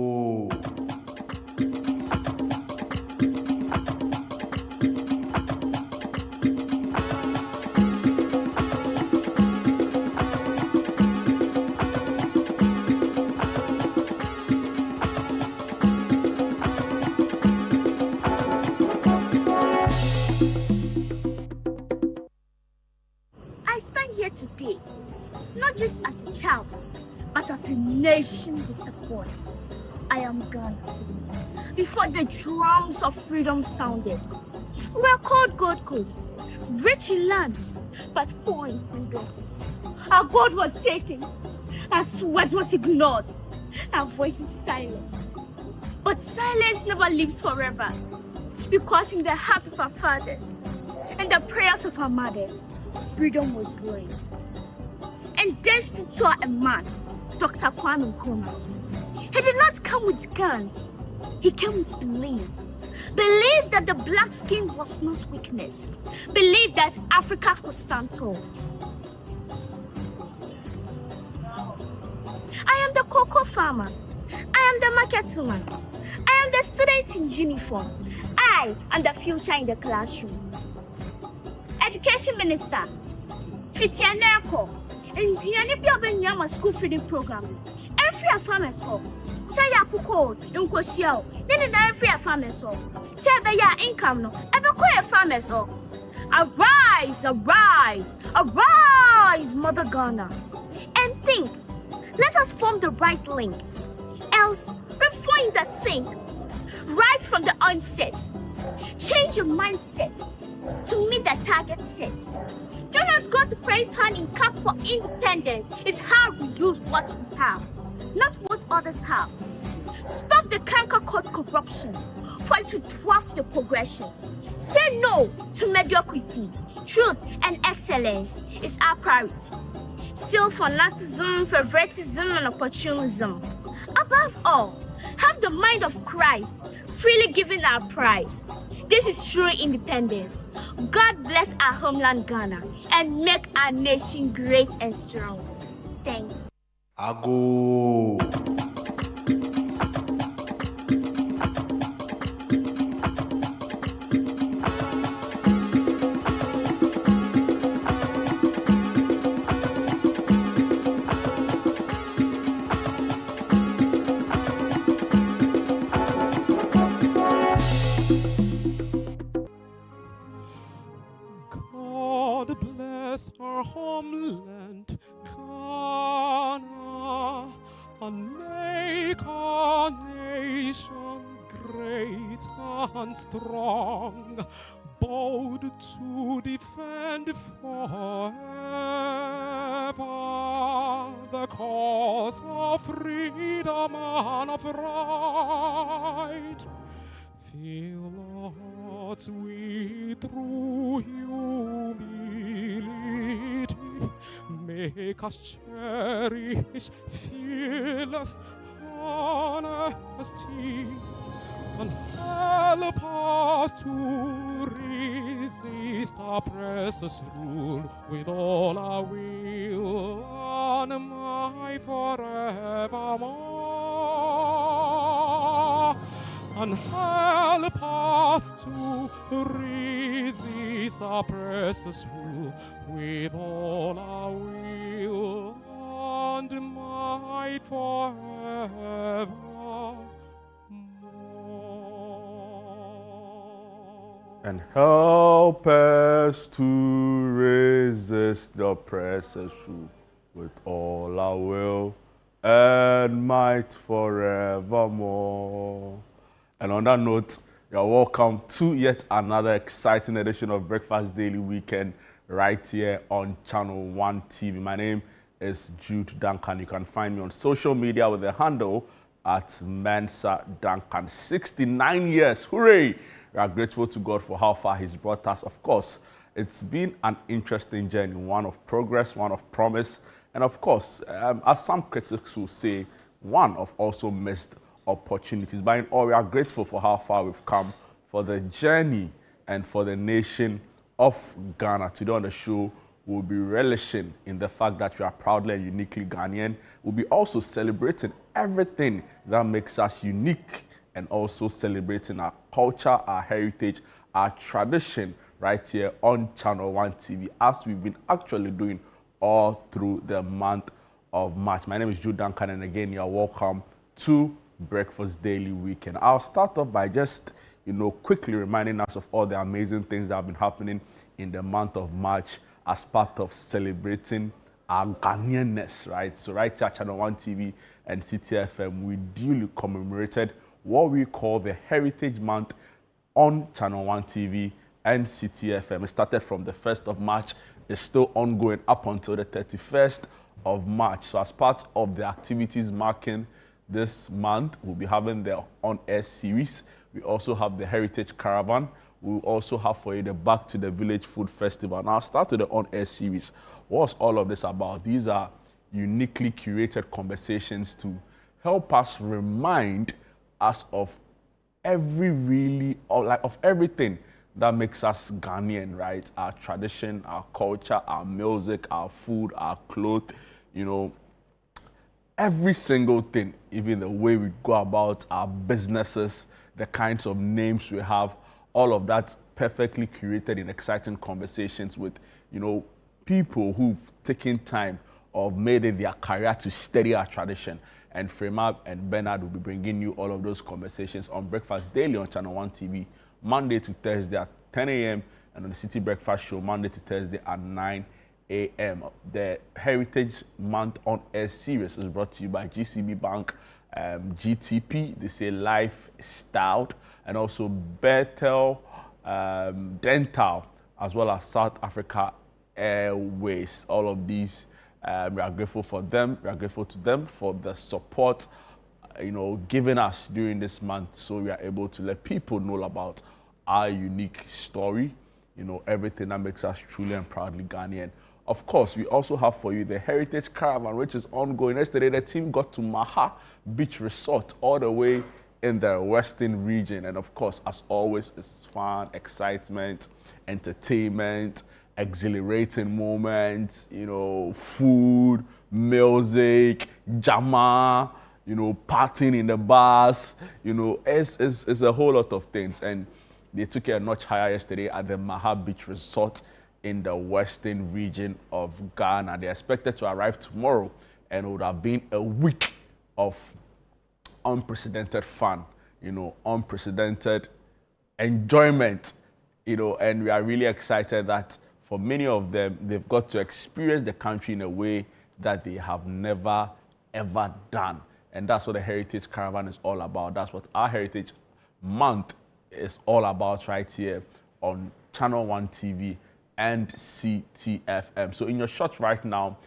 Ago. I stand here today, not just as a child, but as a nation with a voice. I am Ghana. Before the drums of freedom sounded, we were called Gold Coast, rich in land, but poor in freedom. Our gold was taken, our sweat was ignored, our voices silenced. But silence never lives forever, because in the hearts of our fathers and the prayers of our mothers, freedom was growing. And then stood tall a man, Dr. Kwame Nkrumah. He did not come with guns. He came with belief. Believe that the black skin was not weakness. Believe that Africa could stand tall. I am the cocoa farmer. I am the market woman. I am the student in uniform. I am the future in the classroom. Education Minister, Fitianeko, and Pianipia school feeding program. Every farmer's home. Say Yakuko, Unkosio, then every farmer's home. Say the income, no, ever quite a farmer's home. Arise, arise, arise, Mother Ghana. And think, let us form the right link. Else, we're falling the sink. Right from the onset. Change your mindset to meet the target set. Do not go to praise hand in cup for independence. It's how we use what we have, not what others have. Stop the canker called corruption. Fight to dwarf the progression. Say no to mediocrity. Truth and excellence is our priority. Still fanatism, favoritism, and opportunism. Above all, have the mind of Christ, freely giving our prize. This is true independence. God bless our homeland Ghana and make our nation great and strong. Thanks. Ago. God bless our homeland, Ghana, and make our nation great and strong, bold to defend forever the cause of freedom and of right. Fill our hearts with true humility. Make us cherish fearless honesty, and help us to resist oppressor's rule with all our will and might forevermore. And help us to resist oppressor's rule with all our will and might forevermore. And help us to resist the oppressor's rule with all our will and might forevermore. And on that note, you're welcome to yet another exciting edition of Breakfast Daily Weekend right here on Channel 1 TV. My name is Jude Duncan. You can find me on social media with the handle at Mensa Duncan. 69 years, hooray! We are grateful to God for how far He's brought us. Of course, it's been an interesting journey, one of progress, one of promise, and of course, as some critics will say, one of also missed opportunities. But in all, we are grateful for how far we've come, for the journey and for the nation of Ghana. Today on the show, we'll be relishing in the fact that we are proudly and uniquely Ghanaian. We'll be also celebrating everything that makes us unique and also celebrating our culture, our heritage, our tradition right here on Channel One TV, as we've been actually doing all through the month of March. My name is Jude Duncan, and again, you're welcome to Breakfast Daily Weekend. I'll start off by just, quickly reminding us of all the amazing things that have been happening in the month of March as part of celebrating our Ghanaianness, right? So right here at Channel One TV and CTFM, we duly commemorated what we call the Heritage Month on Channel One TV and CTFM. It started from the 1st of March. It's still ongoing up until the 31st of March. So as part of the activities marking this month, we'll be having the on-air series. We also have the Heritage Caravan. We'll also have for you the Back to the Village Food Festival. Now, I'll start with the on-air series. What's all of this about? These are uniquely curated conversations to help us remind us of everything that makes us Ghanaian, right? Our tradition, our culture, our music, our food, our clothes, every single thing, even the way we go about our businesses, the kinds of names we have, all of that perfectly curated in exciting conversations with, people who've taken time or made it their career to study our tradition. And Fremab and Bernard will be bringing you all of those conversations on Breakfast Daily on Channel One TV, Monday to Thursday at 10 a.m. and on the City Breakfast Show, Monday to Thursday at 9 a.m. The Heritage Month on Air series is brought to you by GCB Bank, GTP, they say Lifestyle, and also Bethel Dental, as well as South Africa Airways. All of these, we are grateful for them. We are grateful to them for the support, given us during this month, so we are able to let people know about our unique story, everything that makes us truly and proudly Ghanaian. Of course, we also have for you the Heritage Caravan, which is ongoing. Yesterday, the team got to Maha Beach Resort, all the way in the Western region. And of course, as always, it's fun, excitement, entertainment, exhilarating moments, food, music, jama, partying in the bars, it's a whole lot of things. And they took it a notch higher yesterday at the Maha Beach Resort in the Western region of Ghana. They're expected to arrive tomorrow, and it would have been a week of unprecedented fun, unprecedented enjoyment, and we are really excited that for many of them, they've got to experience the country in a way that they have never, ever done. And that's what the Heritage Caravan is all about. That's what our Heritage Month is all about right here on Channel One TV and CTFM. So in your shots right now,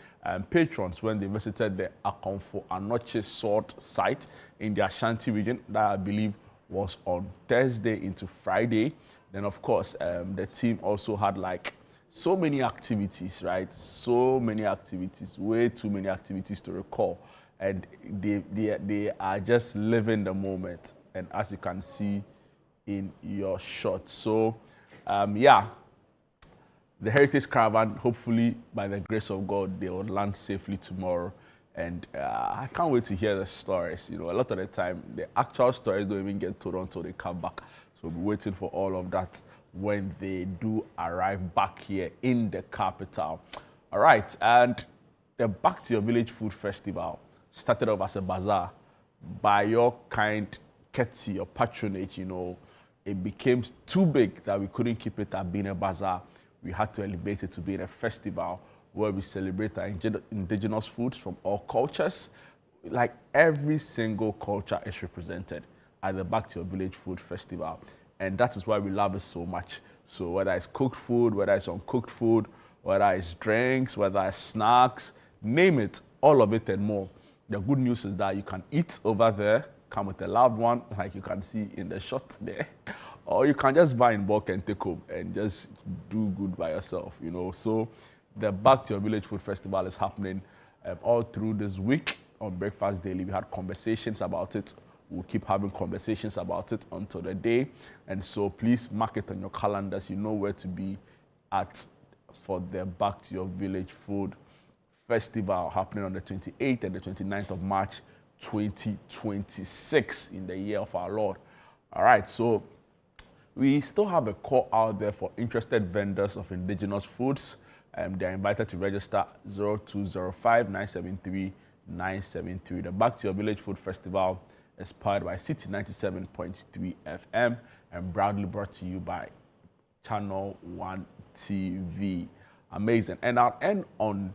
patrons, when they visited the Akonfo Anoche Sword site in the Ashanti region, that I believe was on Thursday into Friday, then of course, the team also had so many activities, right? So many activities, way too many activities to recall. And they are just living the moment. And as you can see in your shot. So, the Heritage Caravan, hopefully, by the grace of God, they will land safely tomorrow. And I can't wait to hear the stories. A lot of the time, the actual stories don't even get told until they come back. So we're waiting for all of that when they do arrive back here in the capital. All right, and the Back to Your Village Food Festival started off as a bazaar. By your kind courtesy or patronage, it became too big that we couldn't keep it at being a bazaar. We had to elevate it to being a festival where we celebrate our indigenous foods from all cultures. Like every single culture is represented at the Back to Your Village Food Festival. And that is why we love it so much. So whether it's cooked food, whether it's uncooked food, whether it's drinks, whether it's snacks, name it, all of it and more. The good news is that you can eat over there, come with a loved one, like you can see in the shot there, or you can just buy in bulk and take home and just do good by yourself, So the Back to Your Village Food Festival is happening all through this week on Breakfast Daily. We had conversations about it. We'll keep having conversations about it until the day. And so please mark it on your calendars. You know where to be at for the Back to Your Village Food Festival happening on the 28th and the 29th of March 2026 in the year of our Lord. All right, so we still have a call out there for interested vendors of indigenous foods. They're invited to register 0205 973 973. The Back to Your Village Food Festival is powered by City 97.3 FM and proudly brought to you by Channel 1 TV. Amazing. And I'll end on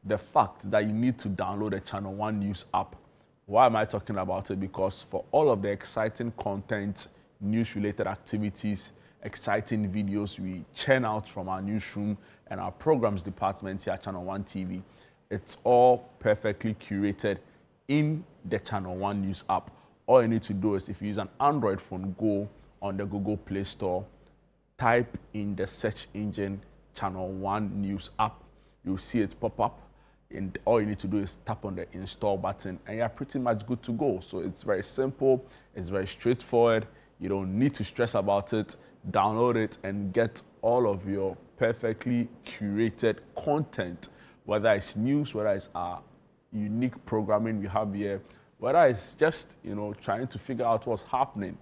the fact that you need to download the Channel 1 News app. Why am I talking about it? Because for all of the exciting content, news-related activities, exciting videos we churn out from our newsroom and our programs department here at Channel 1 TV, it's all perfectly curated in the Channel 1 News app. All you need to do is, if you use an Android phone, go on the Google Play Store, type in the search engine Channel 1 News app. You'll see it pop up, and all you need to do is tap on the install button, and you're pretty much good to go. So it's very simple, it's very straightforward. You don't need to stress about it. Download it and get all of your perfectly curated content, whether it's news, whether it's our unique programming we have here, whether it's just, trying to figure out what's happening,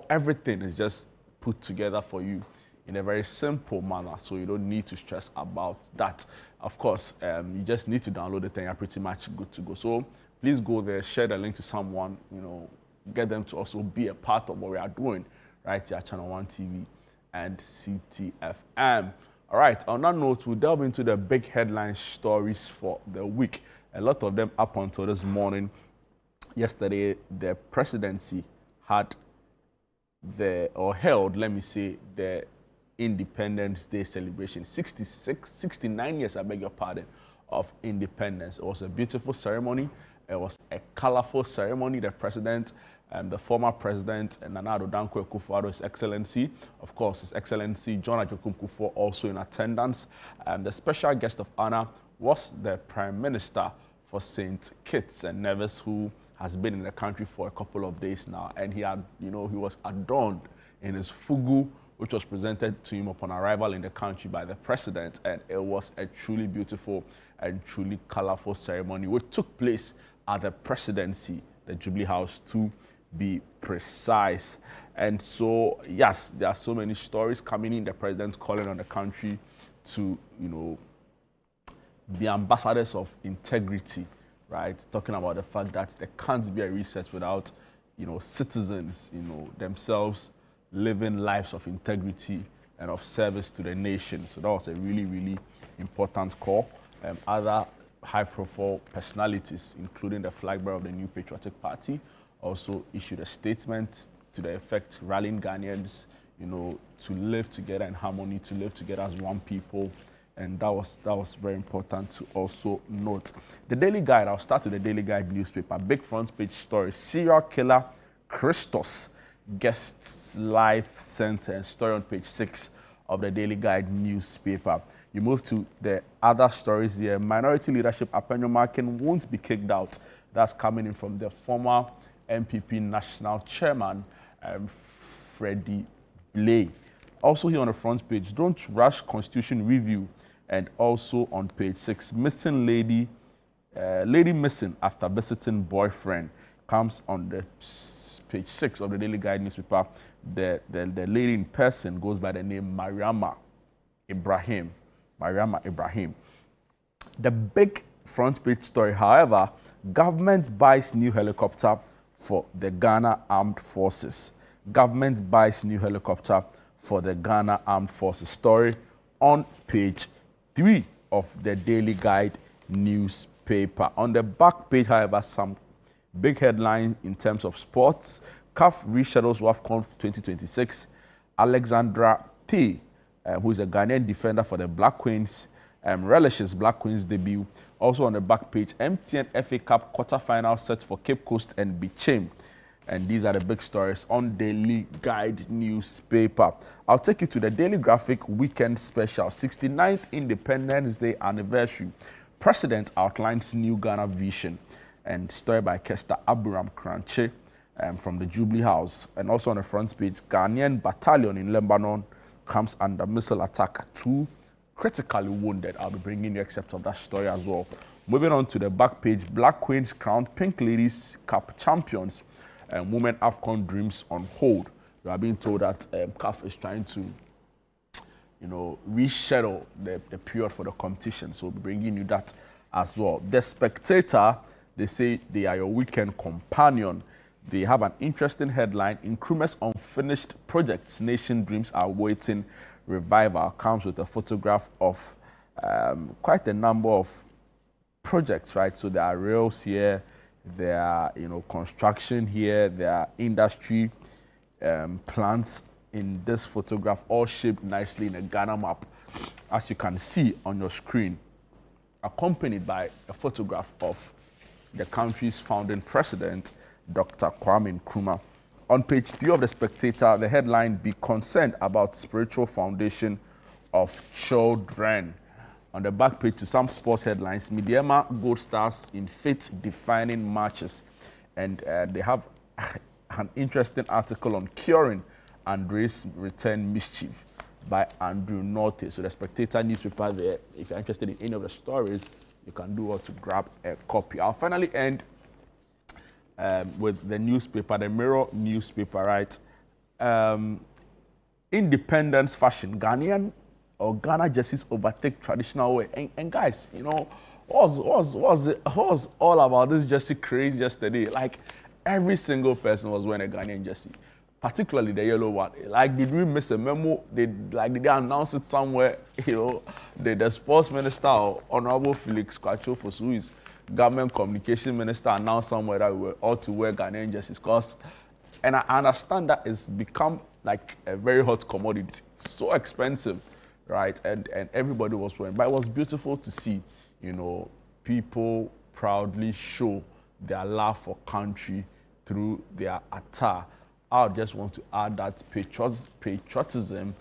everything is just put together for you in a very simple manner, so you don't need to stress about that. Of course, you just need to download it and you're pretty much good to go. So please go there, share the link to someone, get them to also be a part of what we are doing right here at Channel 1 TV and CTFM. All right, on that note, we'll delve into the big headline stories for the week. A lot of them up until this morning. Yesterday, the presidency held, the Independence Day celebration. 69 years, I beg your pardon, of independence. It was a beautiful ceremony. It was a colorful ceremony. The president, the former president, Nana Addo Dankwa Akufo-Addo, His Excellency, of course, His Excellency John Agyekum Kufuor, also in attendance. The special guest of honor was the Prime Minister for St. Kitts and Nevis, who has been in the country for a couple of days now, and he was adorned in his fugu, which was presented to him upon arrival in the country by the president, and it was a truly beautiful and truly colorful ceremony, which took place at the presidency, the Jubilee House, to be precise. And so, yes, there are so many stories coming in. The president calling on the country to, be ambassadors of integrity, right? Talking about the fact that there can't be a reset without, citizens, themselves living lives of integrity and of service to the nation. So that was a really, really important call. Other high-profile personalities, including the flag bearer of the New Patriotic Party, also issued a statement to the effect rallying Ghanaians, to live together in harmony, to live together as one people. And that was very important to also note. The Daily Guide, I'll start with the Daily Guide newspaper. Big front page story, serial killer Christos guests life sentence. Story on page 6 of the Daily Guide newspaper. You move to the other stories here. Minority leadership, Apenyo Markin won't be kicked out. That's coming in from the former MPP national chairman, Freddie Blay. Also here on the front page, don't rush constitution review. And also on page 6, missing lady missing after visiting boyfriend, comes on the page 6 of the Daily Guide newspaper. The lady in person goes by the name Mariama Ibrahim. The big front page story, however, government buys new helicopter for the Ghana Armed Forces. Government buys new helicopter for the Ghana Armed Forces. Story on page 3 of the Daily Guide newspaper. On the back page, however, some big headlines in terms of sports. CAF reschedules WAFCON 2026. Alexandra P, who is a Ghanaian defender for the Black Queens, relishes Black Queens debut. Also on the back page, MTN FA Cup quarterfinal set for Cape Coast and Bichim. And these are the big stories on Daily Guide newspaper. I'll take you to the Daily Graphic weekend special, 69th Independence Day anniversary. President outlines new Ghana vision, and story by Kester Abraham Kranche from the Jubilee House. And also on the front page, Ghanaian battalion in Lebanon comes under missile attack. 2 critically wounded. I'll be bringing you excerpts of that story as well. Moving on to the back page, Black Queens crowned Pink Ladies Cup champions. Women AFCON dreams on hold. We are being told that CAF is trying to, reschedule the period for the competition. So we'll be bringing you that as well. The Spectator, they say they are your weekend companion. They have an interesting headline. Nkrumah's unfinished projects, nation dreams are waiting. Revival comes with a photograph of quite a number of projects, right? So there are rails here, there are construction here, there are industry plants in this photograph, all shaped nicely in a Ghana map, as you can see on your screen, accompanied by a photograph of the country's founding president, Dr. Kwame Nkrumah. On page 3 of The Spectator, the headline, "Be concerned about spiritual foundation of children." On the back page, to some sports headlines, Midiema Gold Stars in faith-defining matches. And they have an interesting article on curing Andre's return mischief by Andrew Norte. So the Spectator newspaper there, if you're interested in any of the stories, you can do well to grab a copy. I'll finally end with the newspaper, the Mirror newspaper, right? Independence fashion, Ghanaian or Ghana jerseys overtake traditional wear. And guys, what was all about this jersey craze yesterday? Like, every single person was wearing a Ghanaian jersey, particularly the yellow one. Like, did we miss a memo? Did they announce it somewhere? The sports minister, Honorable Felix Kwachofos, who is government communication minister, announced somewhere that we were all to wear Ghanaian jerseys. And I understand that it's become like a very hot commodity, so expensive, right? And everybody was wearing. But it was beautiful to see, people proudly show their love for country through their attire. I just want to add that patriotism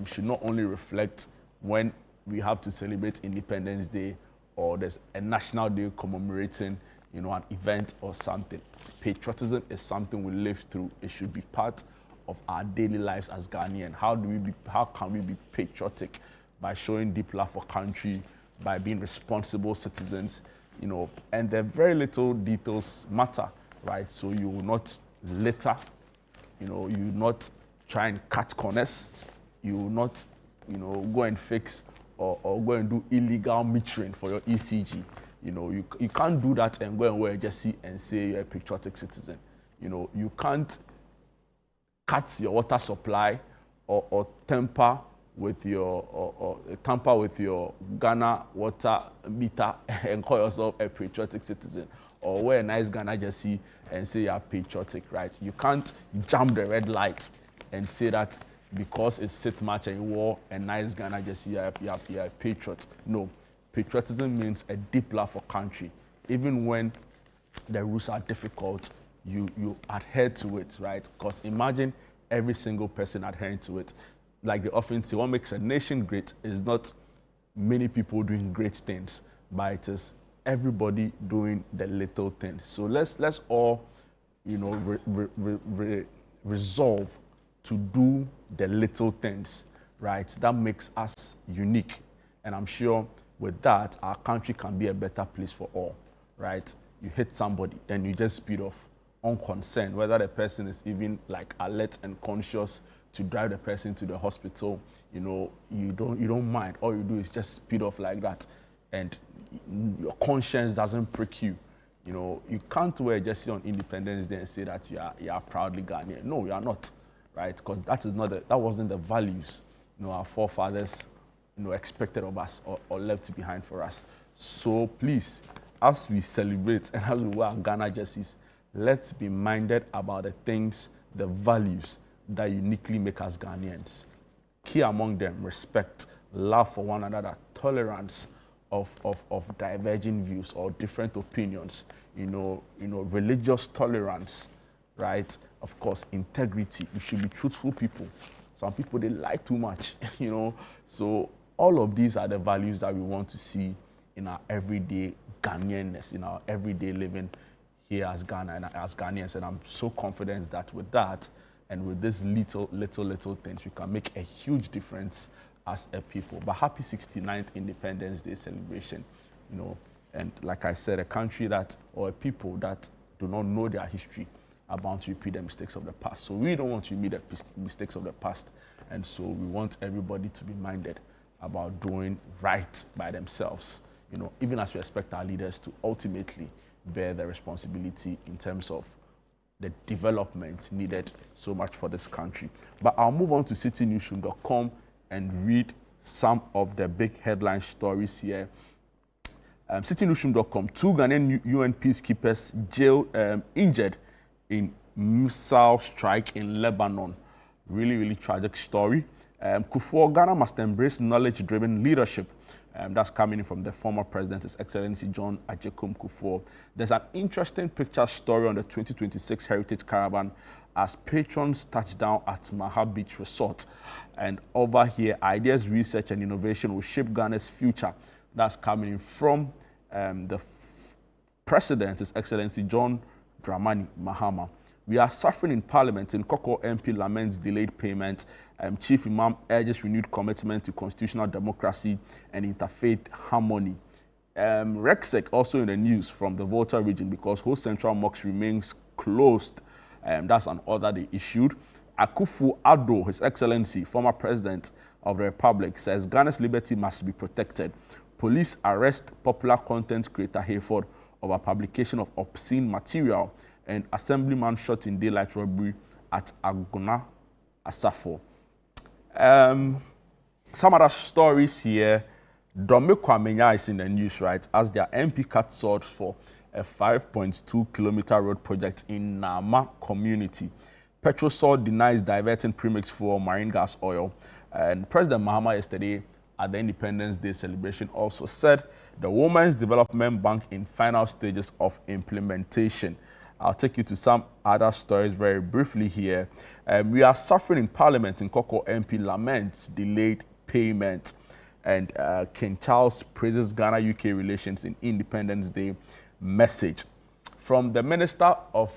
should not only reflect when we have to celebrate Independence Day or there's a national day commemorating, an event or something. Patriotism is something we live through. It should be part of our daily lives as Ghanaian. How can we be patriotic? By showing deep love for country, by being responsible citizens, and the very little details matter, right? So you will not litter, you will not try and cut corners, you will not, go and fix or go and do illegal metering for your ECG. You can't do that and go and wear a jersey and say you're a patriotic citizen. You can't cut your water supply or tamper with your Ghana water meter and call yourself a patriotic citizen, or wear a nice Ghana jersey and say you're patriotic, right? You can't jump the red light and say that because it's sit match and you wore a nice Ghana jersey, you're a patriot. No, patriotism means a deep love for country. Even when the rules are difficult, you adhere to it, right? Because imagine every single person adhering to it. Like they often say, what makes a nation great is not many people doing great things, but it is everybody doing the little things. So let's all, resolve to do the little things, right? That makes us unique. And I'm sure with that, our country can be a better place for all, right? You hit somebody, then you just speed off, unconcerned, whether the person is even like alert and conscious to drive the person to the hospital. You don't mind. All you do is just speed off like that, and your conscience doesn't prick you. You can't wear a jersey on Independence Day and say that you are proudly Ghanaian. No, you are not, right? Because that wasn't the values our forefathers expected of us or left behind for us. So please, as we celebrate and as we wear Ghana jerseys, let's be minded about the things, the values that uniquely make us Ghanaians. Key among them: respect, love for one another, tolerance of diverging views or different opinions, religious tolerance, right? Of course, integrity. We should be truthful people. Some people, they lie too much, So all of these are the values that we want to see in our everyday Ghanaianness, in our everyday living here as Ghana and as Ghanaians. And I'm so confident that with that and with these little things, we can make a huge difference as a people. But happy 69th Independence Day celebration, you know. And like I said, a country that, or a people that do not know their history are bound to repeat the mistakes of the past. So we don't want to repeat the mistakes of the past. And so we want everybody to be minded about doing right by themselves, you know, even as we expect our leaders to ultimately bear the responsibility in terms of the development needed so much for this country. But I'll move on to citynewsroom.com and read some of the big headline stories here. Citynewsroom.com, 2 Ghanaian UN peacekeepers injured in missile strike in Lebanon. Really, really tragic story. Kufuor, Ghana must embrace knowledge-driven leadership. That's coming in from the former president, His Excellency John Agyekum Kufuor. There's an interesting picture story on the 2026 Heritage Caravan as patrons touch down at Maha Beach Resort. And over here, ideas, research, and innovation will shape Ghana's future. That's coming in from the president, His Excellency John Dramani Mahama. We are suffering in Parliament. In Koko MP laments delayed payment. Chief Imam urges renewed commitment to constitutional democracy and interfaith harmony. Rexec also in the news from the Volta region because whole central mosque remains closed. That's an order they issued. Akufo-Addo, His Excellency, former president of the Republic, says Ghana's liberty must be protected. Police arrest popular content creator Hayford over publication of obscene material, and assemblyman shot in daylight robbery at Agona Asafo. Some other stories here. Dome Kwamenya is in the news, right, as their MP cut swords for a 5.2-kilometer road project in Nama community. Petrosol denies diverting premix for marine gas oil. And President Mahama yesterday at the Independence Day celebration also said the Women's Development Bank in final stages of implementation. I'll take you to some other stories very briefly here. We are suffering in Parliament. In Koko MP laments delayed payment. And King Charles praises Ghana-UK relations in Independence Day message. From the Minister of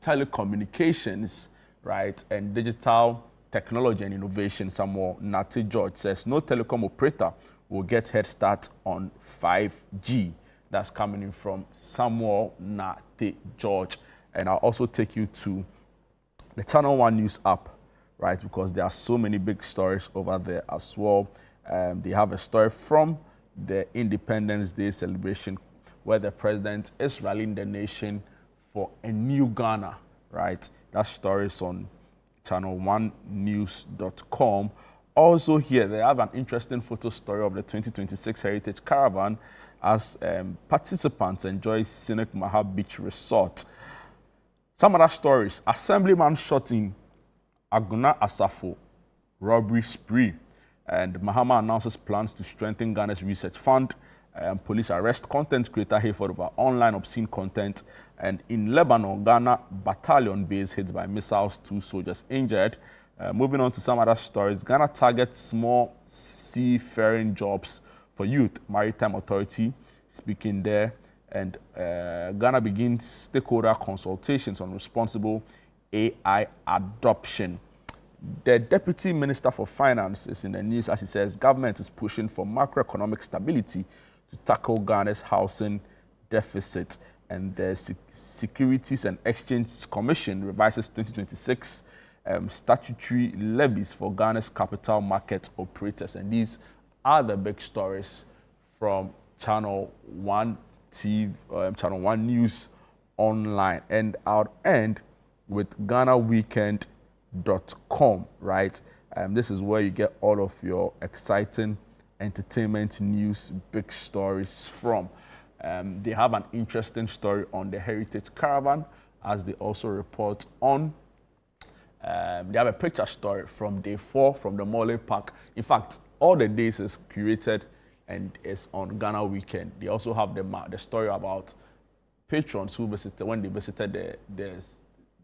Telecommunications, right, and Digital Technology and Innovation, Samuel Nate George, says no telecom operator will get head start on 5G. That's coming in from Samuel Nate George. And I'll also take you to the Channel One News app, right, because there are so many big stories over there as well. They have a story from the Independence Day celebration where the president is rallying the nation for a new Ghana, right? That story is on channel1news.com. Also here, they have an interesting photo story of the 2026 Heritage Caravan as participants enjoy scenic Maha Beach Resort. Some other stories. Assemblyman shot in Agona Asafo robbery spree. And Mahama announces plans to strengthen Ghana's research fund. Police arrest content creator Hayford over online obscene content. And in Lebanon, Ghana battalion base hit by missiles, 2 soldiers injured. Moving on to some other stories. Ghana targets small seafaring jobs for youth. Maritime Authority speaking there. And Ghana begins stakeholder consultations on responsible AI adoption. The Deputy Minister for Finance is in the news as he says government is pushing for macroeconomic stability to tackle Ghana's housing deficit. And the Securities and Exchange Commission revises 2026 statutory levies for Ghana's capital market operators. And these are the big stories from Channel One TV, Channel One News Online. And I'll end with GhanaWeekend.com, right? This is where you get all of your exciting entertainment news, big stories from. They have an interesting story on the Heritage Caravan, as they also report on. They have a picture story from day 4 from the Morley Park. In fact, all the days is curated and is on Ghana Weekend. They also have the story about patrons who visited when they visited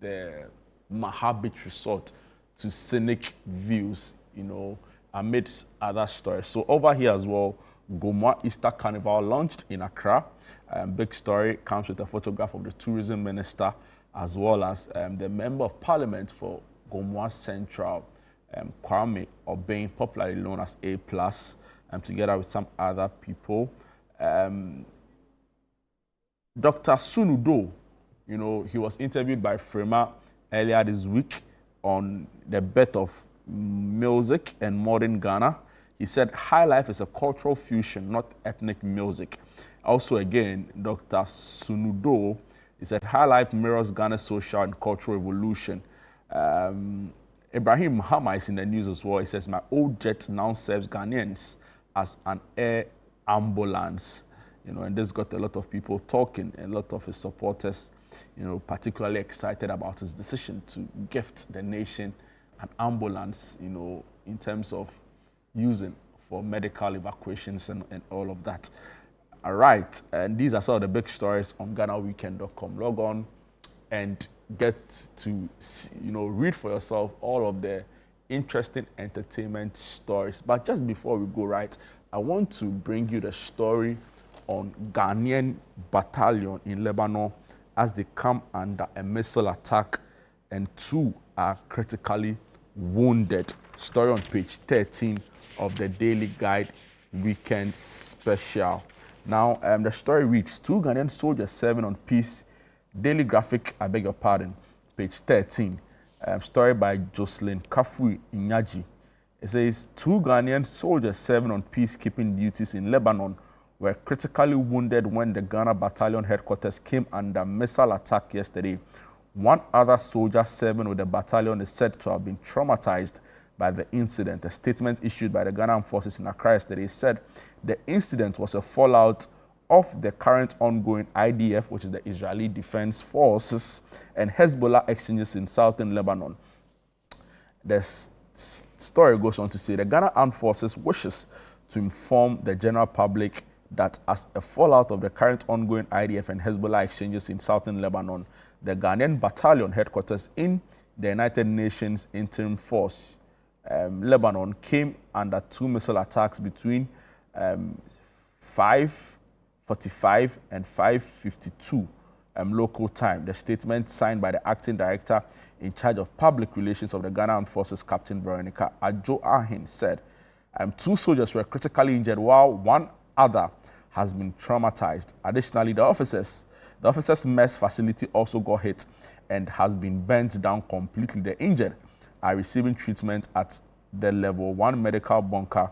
the Maha Beach Resort to scenic views, you know, amidst other stories. So over here as well, Gomwa Easter Carnival launched in Accra. Big story comes with a photograph of the tourism minister as well as the member of parliament for Gomwa Central, Kwame Obeng, popularly known as A+, together with some other people. Dr. Sunudo, he was interviewed by Frema earlier this week on the birth of music and modern Ghana. He said high life is a cultural fusion, not ethnic music. Also, again, Dr. Sunudo, he said high life mirrors Ghana's social and cultural evolution. Ibrahim Mahama is in the news as well. He says, my old jet now serves Ghanaians as an air ambulance. And this got a lot of people talking, a lot of his supporters, particularly excited about his decision to gift the nation an ambulance, in terms of using for medical evacuations and all of that. All right, and these are some of the big stories on GhanaWeekend.com. Log on and get to read for yourself all of the interesting entertainment stories. But just before we go, right, I want to bring you the story on Ghanaian battalion in Lebanon as they come under a missile attack and 2 are critically wounded. Story on page 13 of the Daily Guide Weekend Special. Now, the story reads, 2 Ghanaian soldiers serving on peace. Daily Graphic, I beg your pardon, page 13. Story by Jocelyn Kafui Inyaji. It says, 2 Ghanaian soldiers serving on peacekeeping duties in Lebanon were critically wounded when the Ghana battalion headquarters came under missile attack yesterday. 1 other soldier serving with the battalion is said to have been traumatized by the incident. A statement issued by the Ghana Armed Forces in Accra yesterday said the incident was a fallout of the current ongoing IDF, which is the Israeli Defense Forces, and Hezbollah exchanges in southern Lebanon. The story goes on to say the Ghana Armed Forces wishes to inform the general public that as a fallout of the current ongoing IDF and Hezbollah exchanges in southern Lebanon, the Ghanaian battalion headquarters in the United Nations Interim Force, Lebanon, came under 2 missile attacks between 5:45 and 5:52 local time. The statement signed by the acting director in charge of public relations of the Ghana Armed Forces, Captain Veronica Adjo Ahin, said 2 soldiers were critically injured while 1 other has been traumatized. Additionally, the officers' mess facility also got hit and has been burnt down completely. The injured are receiving treatment at the level 1 medical bunker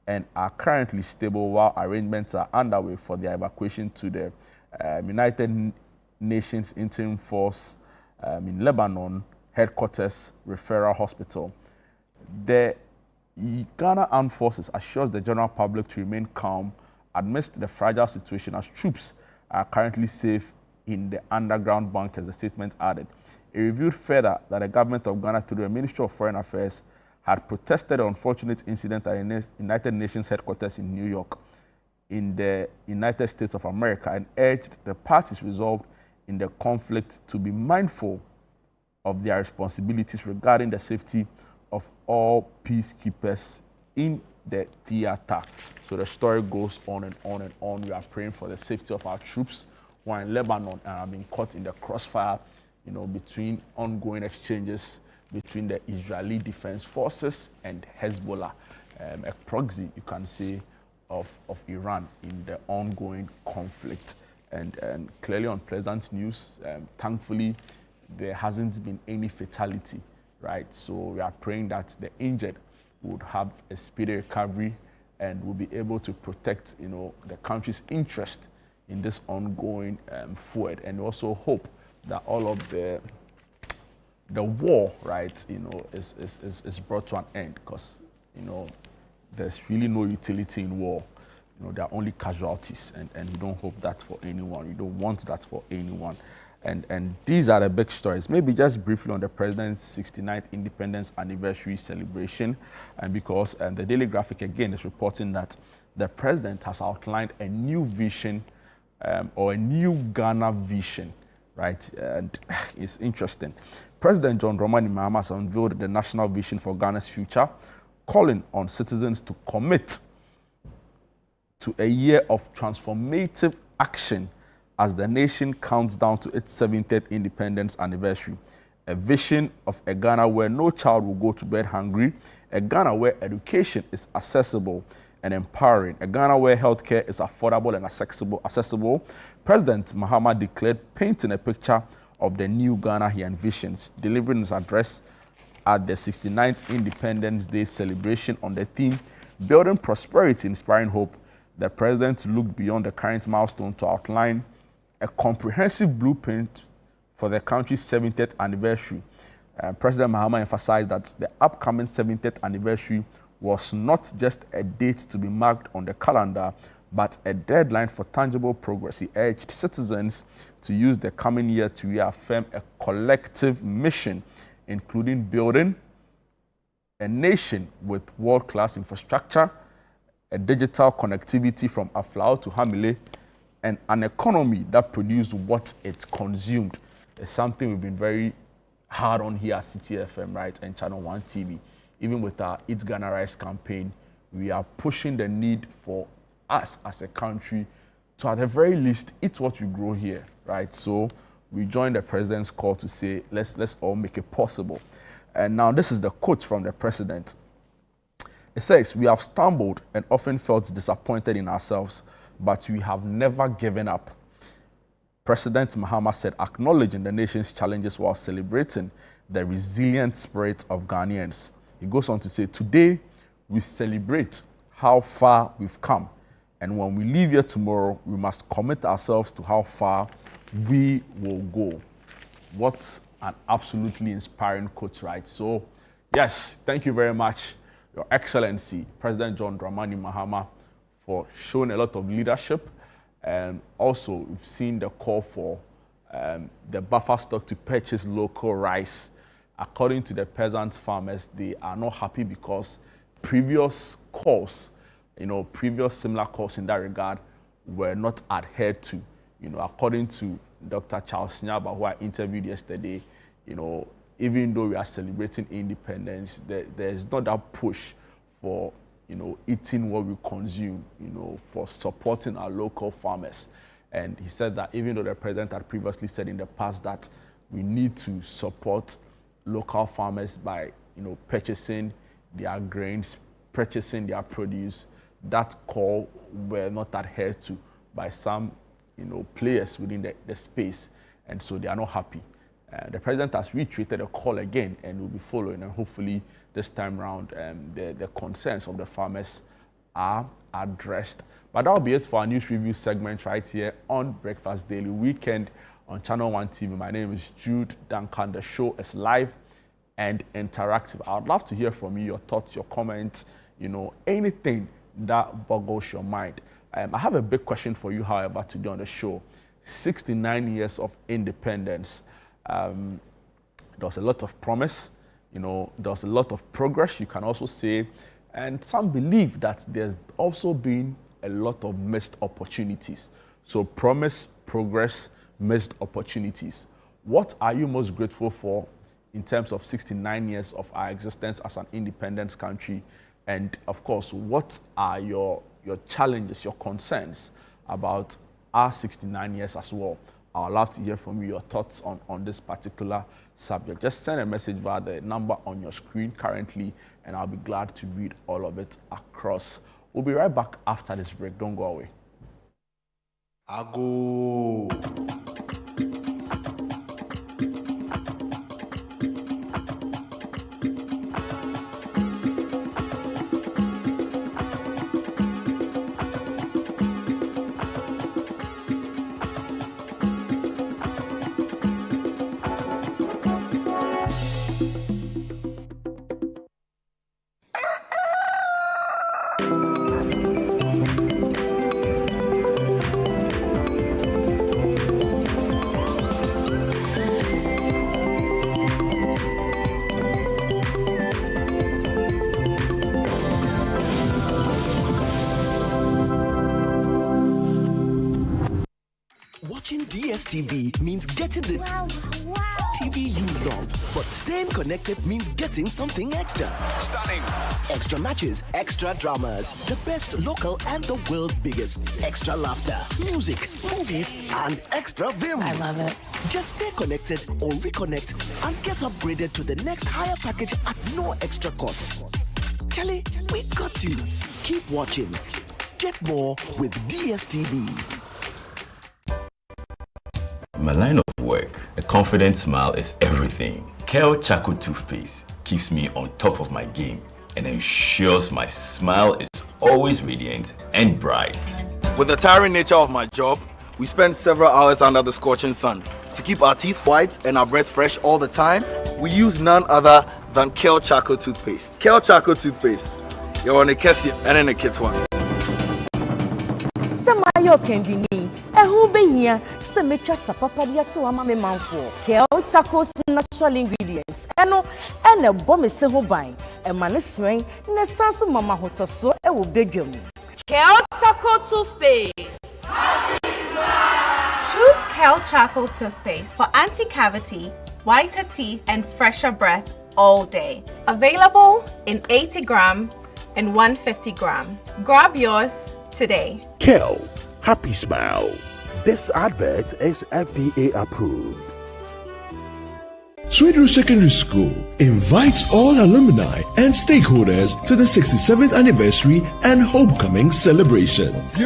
and are currently stable while arrangements are underway for their evacuation to the United Nations Interim Force in Lebanon headquarters referral hospital. The Ghana Armed Forces assures the general public to remain calm amidst the fragile situation as troops are currently safe in the underground bunkers, the statement added. It revealed further that the government of Ghana, through the Ministry of Foreign Affairs, had protested the unfortunate incident at the United Nations headquarters in New York, in the United States of America, and urged the parties involved in the conflict to be mindful of their responsibilities regarding the safety of all peacekeepers in the theater. So the story goes on and on and on. We are praying for the safety of our troops who are in Lebanon and have been caught in the crossfire, between ongoing exchanges between the Israeli Defense Forces and Hezbollah, a proxy, you can say, of Iran in the ongoing conflict. And clearly unpleasant news. Thankfully, there hasn't been any fatality, right? So we are praying that the injured would have a speedy recovery and will be able to protect, the country's interest in this ongoing forward, and also hope that all of the war, right, is brought to an end, because, there's really no utility in war. There are only casualties, and we don't hope that for anyone. We don't want that for anyone. And these are the big stories. Maybe just briefly on the president's 69th independence anniversary celebration, and because the Daily Graphic again is reporting that the president has outlined a new vision, or a new Ghana vision, right? And it's interesting. President John Dramani Mahama has unveiled the national vision for Ghana's future, calling on citizens to commit to a year of transformative action as the nation counts down to its 70th independence anniversary. a vision of a Ghana where no child will go to bed hungry, a Ghana where education is accessible and empowering, a Ghana where healthcare is affordable and accessible. President Mahama declared, painting a picture of the new Ghana he envisions, delivering his address at the 69th Independence Day celebration on the theme, Building Prosperity, Inspiring Hope. The president looked beyond the current milestone to outline a comprehensive blueprint for the country's 70th anniversary. President Mahama emphasized that the upcoming 70th anniversary was not just a date to be marked on the calendar, but a deadline for tangible progress. He urged citizens to use the coming year to reaffirm a collective mission, including building a nation with world-class infrastructure, a digital connectivity from Aflao to Hamile, and an economy that produced what it consumed. It's something we've been very hard on here at City FM, right, and Channel One TV. Even with our Eat Ghana Rice campaign, we are pushing the need for us as a country to, at the very least, eat what we grow here, right? So we joined the president's call to say, let's all make it possible. And now this is the quote from the president. It says, "We have stumbled and often felt disappointed in ourselves, but we have never given up." President Mahama said, acknowledging the nation's challenges while celebrating the resilient spirit of Ghanaians. He goes on to say, "Today, we celebrate how far we've come. And when we leave here tomorrow, we must commit ourselves to how far we will go." What an absolutely inspiring quote, right? So, yes, thank you very much, Your Excellency, President John Dramani Mahama, for showing a lot of leadership. And also, we've seen the call for the buffer stock to purchase local rice. According to the peasant farmers, they are not happy because previous calls, previous similar calls in that regard were not adhered to. According to Dr. Charles Nyaba, who I interviewed yesterday, even though we are celebrating independence, there's not that push for, eating what we consume, for supporting our local farmers. And he said that even though the president had previously said in the past that we need to support local farmers by, purchasing their grains, purchasing their produce, that call were not adhered to by some, players within the space. And so they are not happy. The president has reiterated a call again and will be following, and hopefully this time around the concerns of the farmers are addressed. But that will be it for our news review segment right here on Breakfast Daily Weekend on Channel One TV. My name is Jude Duncan. The show is live and interactive. I would love to hear from you, your thoughts, your comments, anything that boggles your mind. I have a big question for you, however, today on the show. 69 years of independence. There was a lot of promise, there was a lot of progress, you can also say, and some believe that there's also been a lot of missed opportunities. So promise, progress, missed opportunities. What are you most grateful for in terms of 69 years of our existence as an independent country? And of course, what are your challenges, your concerns about our 69 years as well? I'd love to hear from you, your thoughts on this particular subject. Just send a message via the number on your screen currently, and I'll be glad to read all of it across. We'll be right back after this break. Don't go away. Ago. DSTV means getting the TV you love, but staying connected means getting something extra. Stunning. Extra matches, extra dramas, the best local and the world's biggest. Extra laughter, music, movies, and extra vim. I love it. Just stay connected or reconnect and get upgraded to the next higher package at no extra cost. Charlie, we got you. Keep watching. Get more with DSTV. In my line of work, a confident smile is everything. Kel Charcoal Toothpaste keeps me on top of my game and ensures my smile is always radiant and bright. With the tiring nature of my job, we spend several hours under the scorching sun. To keep our teeth white and our breath fresh all the time, we use none other than Kel Charcoal Toothpaste. Kel Charcoal Toothpaste. You're on a Kessie and in a kit one. Samayo Kendini, who be here, Semetra Sapapadia to Amame Manfo, Kel Charcoal's natural ingredients, and a bomb is so buying, and Maniswing, Nesansu Mama Hotoso, and will beg you. Kel Charcoal Toothpaste. Choose Kel Charcoal Toothpaste for anti-cavity, whiter teeth, and fresher breath all day. Available in 80 gram and 150 gram. Grab yours today. Kel, happy smile. This advert is FDA approved. Sweden Secondary School invites all alumni and stakeholders to the 67th anniversary and homecoming celebrations.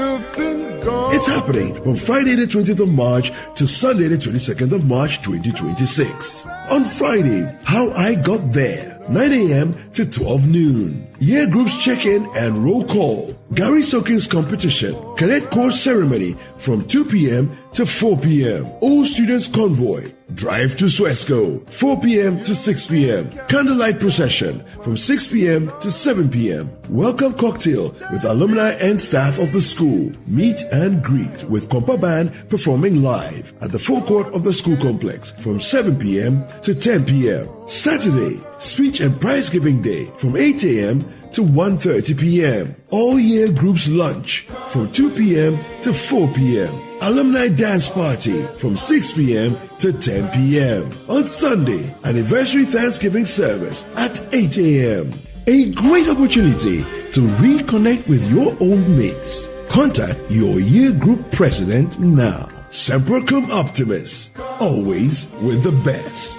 It's happening from Friday the 20th of March to Sunday the 22nd of March 2026. On Friday, How I Got There, 9 a.m. to 12 noon. Year groups check-in and roll call. Gary Soakins competition. Cadet course ceremony from 2 p.m. to 4 p.m. All students convoy. Drive to Swesco, 4 p.m. to 6 p.m. Candlelight procession from 6 p.m. to 7 p.m. Welcome cocktail with alumni and staff of the school. Meet and greet with Compa Band performing live at the forecourt of the school complex from 7 p.m. to 10 p.m. Saturday, speech and prize giving day from 8 a.m. to 1:30 p.m. All year groups lunch from 2 p.m. to 4 p.m. Alumni dance party from 6 p.m. to 10 p.m. On Sunday, anniversary Thanksgiving service at 8 a.m. A great opportunity to reconnect with your old mates. Contact your year group president now. Semper Cum Optimus, always with the best.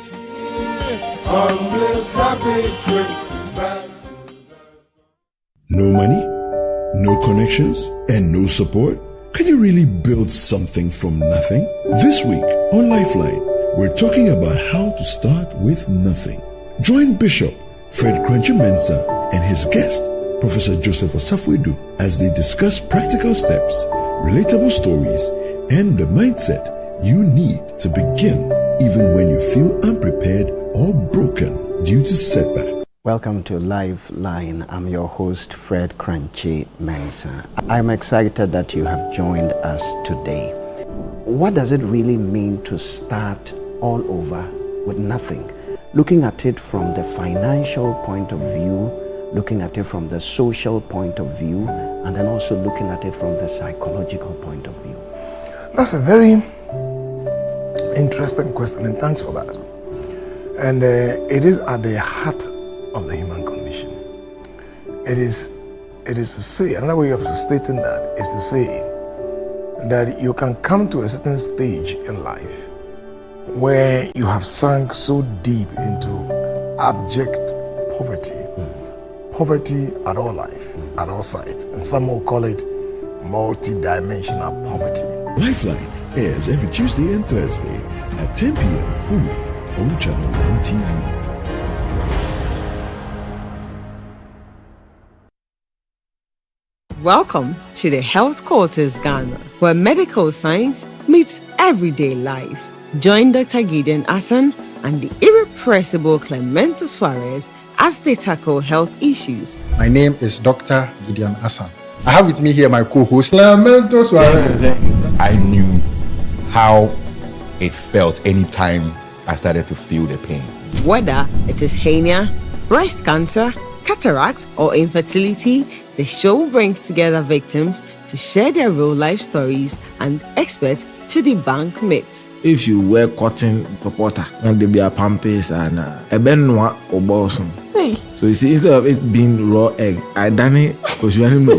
No money, no connections, and no support? Can you really build something from nothing? This week on Lifeline, we're talking about how to start with nothing. Join Bishop Fred Kranchi Mensah and his guest, Professor Joseph Asafwedu, as they discuss practical steps, relatable stories, and the mindset you need to begin even when you feel unprepared or broken due to setbacks. Welcome to Lifeline. I'm your host, Fred Kranchi Mensah. I'm excited that you have joined us today. What does it really mean to start all over with nothing? Looking at it from the financial point of view, looking at it from the social point of view, and then also looking at it from the psychological point of view. That's a very interesting question, and thanks for that. And it is at the heart of the human condition. It is to say, another way of stating that is to say that you can come to a certain stage in life where you have sunk so deep into abject poverty. Poverty at all life, at all sides. And some will call it multi-dimensional poverty. Lifeline airs every Tuesday and Thursday at 10 p.m. only on Channel 1 TV. Welcome to the Health Quarters Ghana, where medical science meets everyday life. Join Dr. Gideon Assan and the irrepressible Clemento Suarez as they tackle health issues. My name is Dr. Gideon Assan. I have with me here my co-host, Clemento Suarez. I knew how it felt anytime I started to feel the pain. Whether it is hernia, breast cancer, cataracts, or infertility, the show brings together victims to share their real life stories and experts to debunk myths. If you wear cotton supporter, and they be a pampers and a benwa or bosom. Hey. So you see, instead of it being raw egg, I done it because you don't know.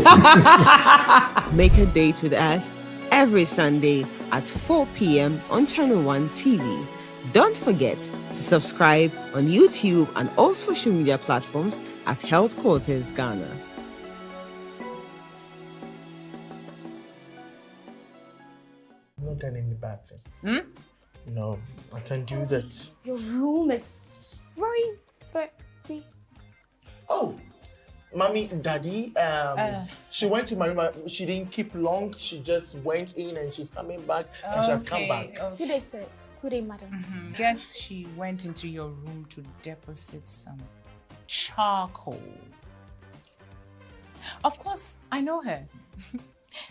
Make a date with us every Sunday at 4 p.m. on Channel 1 TV. Don't forget to subscribe on YouTube and all social media platforms at Health Quarters Ghana. I'm not done any bad thing. No, I can do that. Your room is very. Oh, mommy, daddy, she went to my room. She didn't keep long. She just went in and she's coming back and she has come back. Good day, sir. Good day, madam. Guess she went into your room to deposit some charcoal. Of course, I know her.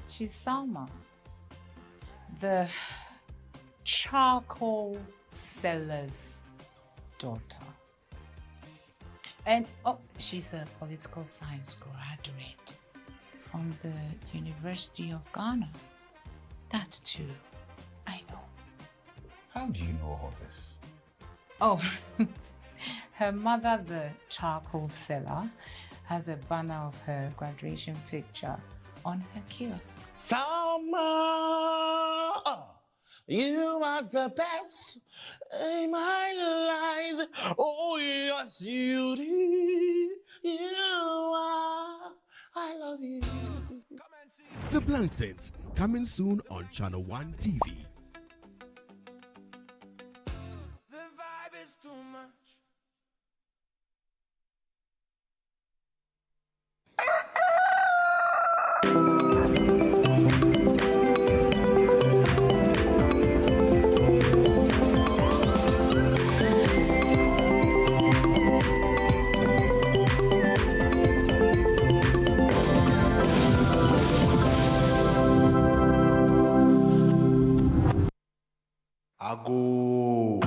She's Salma, the charcoal seller's daughter. And she's a political science graduate from the University of Ghana. That too, I know. How do you know all this? Oh, her mother, the charcoal seller, has a banner of her graduation picture on her kiosk. Salma, you are the best in my life. Oh, yes, you did. You are. I love you. The Blank Sense, coming soon on Channel 1 TV. Ago.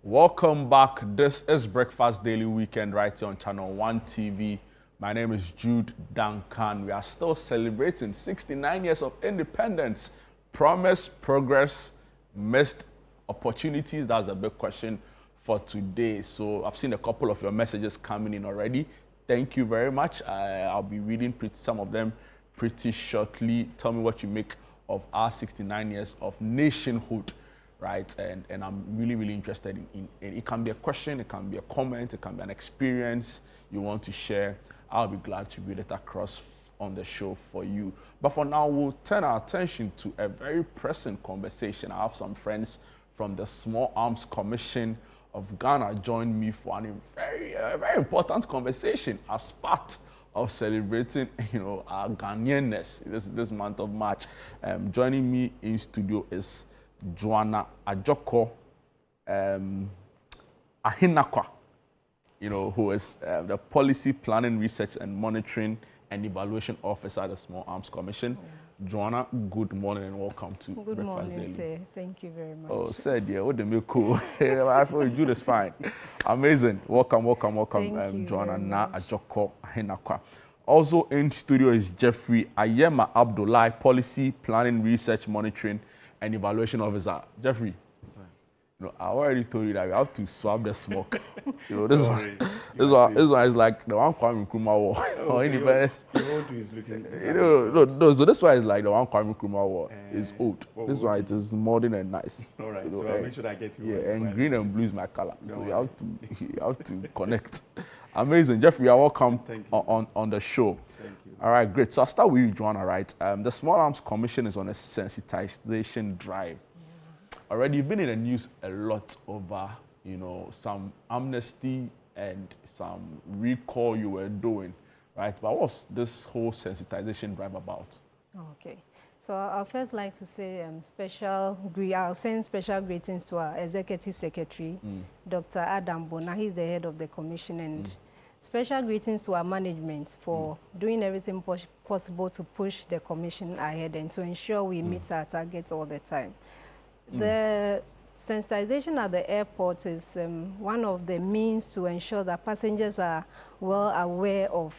Welcome back. This is Breakfast Daily Weekend right here on Channel 1 TV. My name is Jude Duncan. We are still celebrating 69 years of independence. Promise, progress, missed opportunities. That's the big question for today. So I've seen a couple of your messages coming in already. Thank you very much. I'll be reading some of them pretty shortly. Tell me what you make of our 69 years of nationhood. Right, and I'm really interested in it. Can be a question, it can be a comment, it can be an experience you want to share. I'll be glad to read it across on the show for you. But for now, we'll turn our attention to a very pressing conversation. I have some friends from the Small Arms Commission of Ghana join me for a very important conversation as part of celebrating, our Ghanaianness this month of March. Joining me in studio is Joanna Ajoko Ahinakwa, who is the Policy Planning, Research and Monitoring and Evaluation Officer at the Small Arms Commission. Joanna, good morning and welcome to Good Breakfast morning, Daily. sir. Thank you very much. Oh, said yeah, what the milk cool. I feel you do this fine. Amazing. Welcome, Joanna Na Ajoko Ahinakwa. Also in studio is Jeffrey Ayema Abdullahi, Policy Planning, Research, Monitoring and Evaluation Officer. Jeffrey, I already told you that we have to swap the smoke. This one is like the one Kwame Nkrumah war or independence. So this one is like the one Kwame Nkrumah war. It's old. This one it is modern and nice. All right, so I'll make sure that I get you. Yeah, and green and blue is my color. So you have to connect. Amazing, Jeffrey. You are welcome on the show. Thank you. All right, great. So I'll start with you, Joanna. Right, the Small Arms Commission is on a sensitization drive. Already, you've been in the news a lot over, some amnesty and some recall you were doing, right? But what's this whole sensitization drive about? Okay. So I'll first like to say I'll send special greetings to our Executive Secretary, Dr. Adam Bona. He's the head of the commission, and special greetings to our management for doing everything possible to push the commission ahead and to ensure we meet our targets all the time. The sensitization at the airport is one of the means to ensure that passengers are well aware of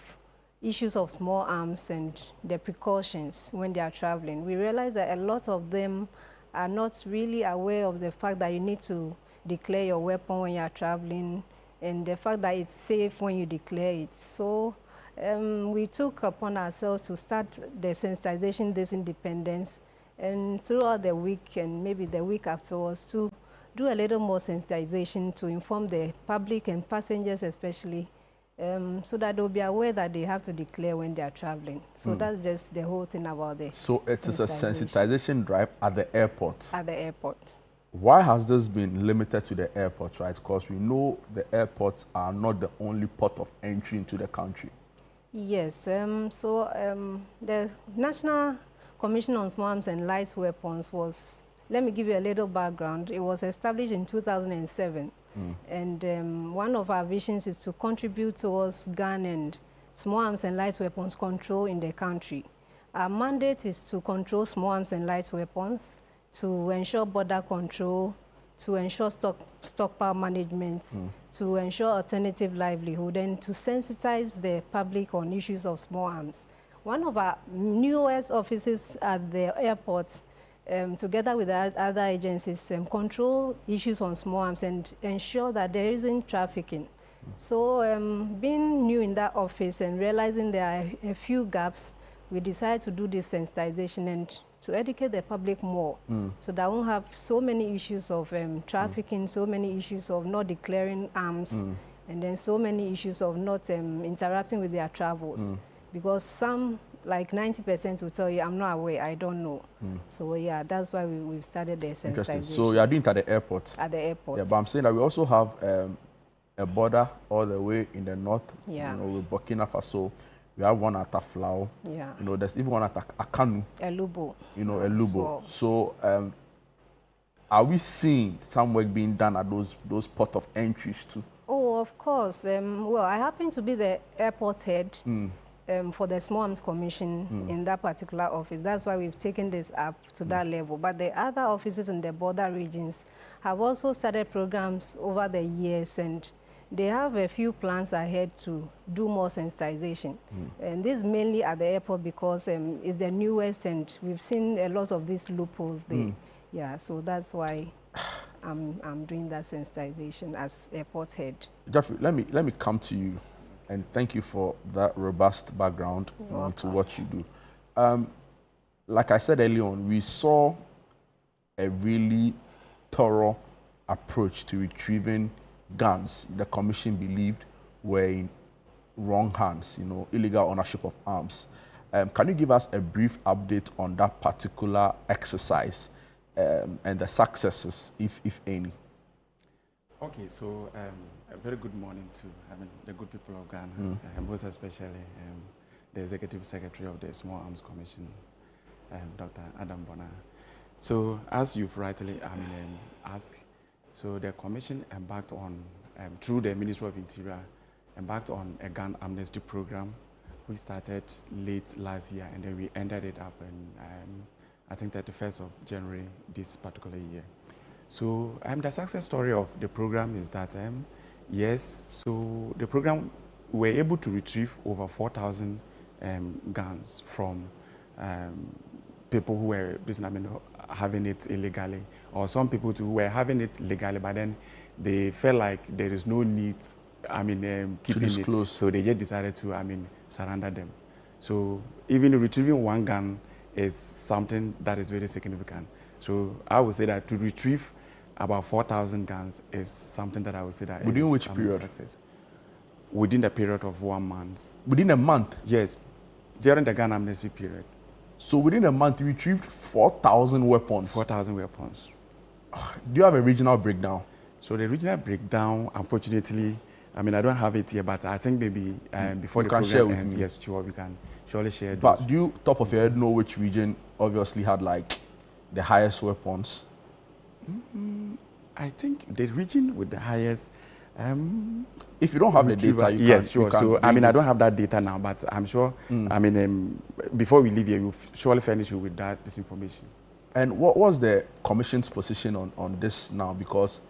issues of small arms and the precautions when they are traveling. We realize that a lot of them are not really aware of the fact that you need to declare your weapon when you are traveling, and the fact that it's safe when you declare it. So we took upon ourselves to start the sensitization this independence, and throughout the week and maybe the week afterwards to do a little more sensitization to inform the public and passengers especially, so that they'll be aware that they have to declare when they are traveling. So that's just the whole thing about this. So it is a sensitization drive at the airport. At the airport. Why has this been limited to the airport, right? Because we know the airports are not the only port of entry into the country. Yes. The National Commission on Small Arms and Light Weapons was, let me give you a little background. It was established in 2007. And one of our visions is to contribute towards gun and small arms and light weapons control in the country. Our mandate is to control small arms and light weapons, to ensure border control, to ensure stockpile management, to ensure alternative livelihood, and to sensitize the public on issues of small arms. One of our newest offices at the airport, together with other agencies, control issues on small arms and ensure that there isn't trafficking. So being new in that office and realizing there are a few gaps, we decided to do this sensitization and to educate the public more, so that we won't have so many issues of trafficking, so many issues of not declaring arms, and then so many issues of not interacting with their travels. Because some, like 90% will tell you, I'm not aware, I don't know. So yeah, that's why we've started the sensitization. Interesting. So you are doing it at the airport? At the airport. Yeah, but I'm saying that we also have a border all the way in the north, yeah, with Burkina Faso. We have one at Aflao. Yeah. There's even one at Akanu. Elubo. Elubo. So are we seeing some work being done at those port of entries too? Oh, of course. Well, I happen to be the airport head for the Small Arms Commission in that particular office. That's why we've taken this up to that level. But the other offices in the border regions have also started programs over the years, and they have a few plans ahead to do more sensitization. And this mainly at the airport because it's the newest, and we've seen a lot of these loopholes there. Yeah, so that's why I'm doing that sensitization as airport head. Jeffrey, let me come to you, and thank you for that robust background to what you do. Like I said earlier on, we saw a really thorough approach to retrieving guns the commission believed were in wrong hands, illegal ownership of arms. Can you give us a brief update on that particular exercise and the successes, if any? Okay, so a very good morning to the good people of Ghana, most especially the Executive Secretary of the Small Arms Commission, Dr. Adam Bona. So as you've rightly asked, so the Commission embarked on, through the Ministry of Interior, embarked on a gun amnesty program. We started late last year, and then we ended it up in, I think, 31st of January this particular year. So the success story of the program is that, yes, so the program, we were able to retrieve over 4,000 guns from people who were having it illegally, or some people who were having it legally, but then they felt like there is no need, keeping it, so they just decided to, surrender them. So even retrieving one gun is something that is very significant. So I would say that to retrieve about 4,000 guns is something that I would say that within is which period? Success. Within the period of 1 month. Within a month? Yes, during the gun amnesty period. So within a month, you retrieved 4,000 weapons? 4,000 weapons. Do you have a regional breakdown? So the regional breakdown, unfortunately, I don't have it here, but I think maybe before the program ends, yes, sure, we can surely share those. But do you, top of your head, know which region obviously had like the highest weapons? I think the region with the highest. If you don't have the data, you yes, can, sure. you can So I mean, it. I don't have that data now, but I'm sure. I mean, before we leave here, we'll surely furnish you with this information. And what was the Commission's position on this now? Because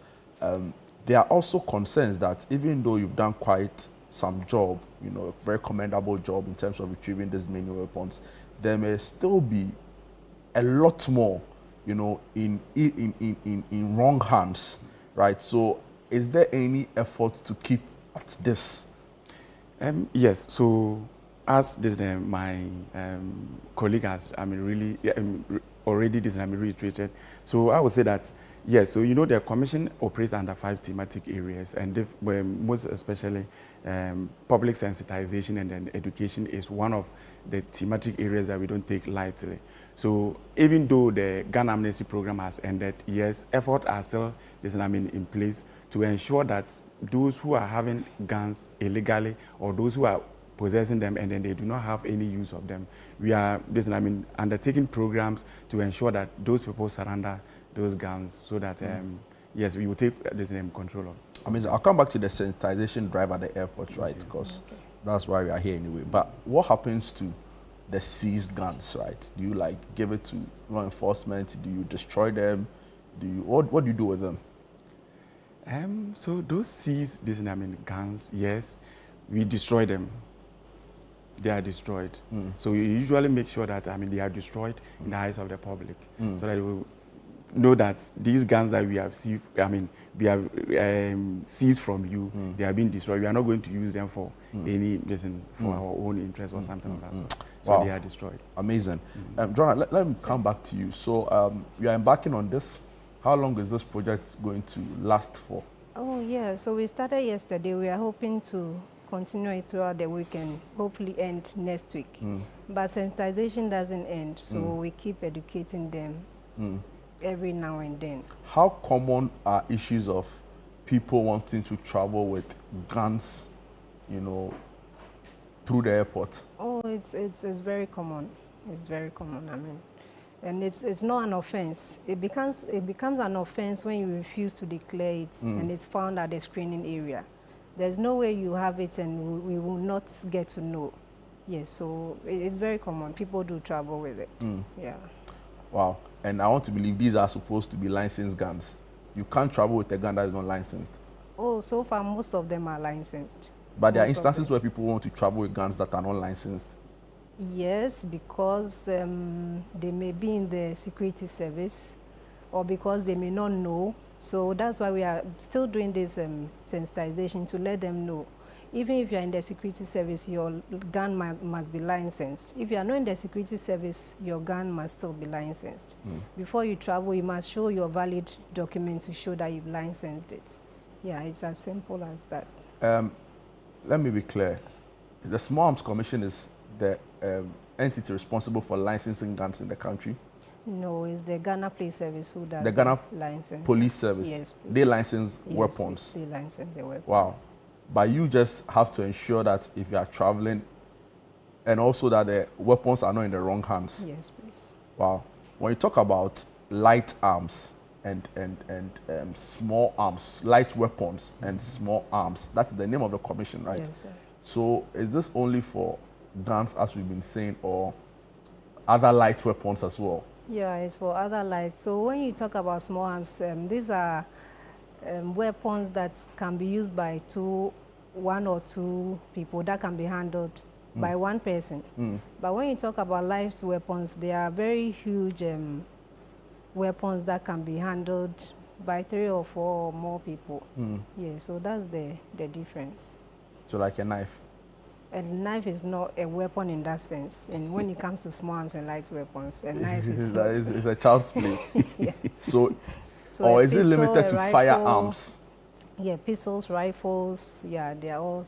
there are also concerns that even though you've done quite some job, you know, a very commendable job in terms of retrieving these many weapons, there may still be a lot more, you know, in wrong hands, right? So is there any effort to keep at this? Yes. So as this my colleague has, really already reiterated. So I would say that yes. So you know the Commission operates under 5 thematic areas, and most especially public sensitization and then education is one of the thematic areas that we don't take lightly. So even though the gun amnesty program has ended, yes, efforts are still in place to ensure that those who are having guns illegally or those who are possessing them and then they do not have any use of them, we are undertaking programs to ensure that those people surrender those guns so that yes, we will take this control of. Amazing. I'll come back to the sensitization drive at the airport, right? Because that's why we are here anyway. But what happens to the seized guns, right? Do you like give it to law enforcement? Do you destroy them? What do you do with them? So those seized guns, yes, we destroy them. They are destroyed. So we usually make sure that they are destroyed in the eyes of the public, so that they will know that these guns that we have seized, we have seized from you, they are being destroyed. We are not going to use them for any reason, for our own interest or something like that. So Wow. they are destroyed. Amazing. John, let me come back to you. So you are embarking on this. How long is this project going to last for? Oh, yeah. So we started yesterday. We are hoping to continue it throughout the week and hopefully end next week. But sensitization doesn't end, so we keep educating them every now and then. How common are issues of people wanting to travel with guns, you know, through the airport? Oh, it's very common. It's very common. And it's not an offense. It becomes an offense when you refuse to declare it and it's found at the screening area. There's no way you have it and we will not get to know. Yes, so it's very common. People do travel with it. Yeah. Wow. And I want to believe these are supposed to be licensed guns. You can't travel with a gun that is not licensed. Oh, so far most of them are licensed. But there are instances where people want to travel with guns that are not licensed. Yes, because they may be in the security service or because they may not know. So that's why we are still doing this sensitization to let them know. Even if you're in the security service, your gun must be licensed. If you are not in the security service, your gun must still be licensed. Before you travel, you must show your valid documents to show that you've licensed it. Yeah, it's as simple as that. Let me be clear. The Small Arms Commission is the entity responsible for licensing guns in the country. No, it's the Ghana Police Service who does the Ghana license. Police Service. Yes, please. They license yes, weapons. Please. They license the weapons. Wow. But you just have to ensure that if you are traveling, and also that the weapons are not in the wrong hands. Yes, please. Wow. When you talk about light arms and small arms, light weapons and small arms, that's the name of the commission, right? Yes, sir. So is this only for guns, as we've been saying, or other light weapons as well? Yeah, it's for other lights. So when you talk about small arms, these are weapons that can be used by one or two people, that can be handled by one person. But when you talk about light weapons, they are very huge weapons that can be handled by 3 or 4 or more people. Yeah, so that's the difference. So like a knife? A knife is not a weapon in that sense. And when it comes to small arms and light weapons, a knife is it's a child's play. Yeah. So or is it limited to firearms? Yeah, pistols, rifles, yeah, they are all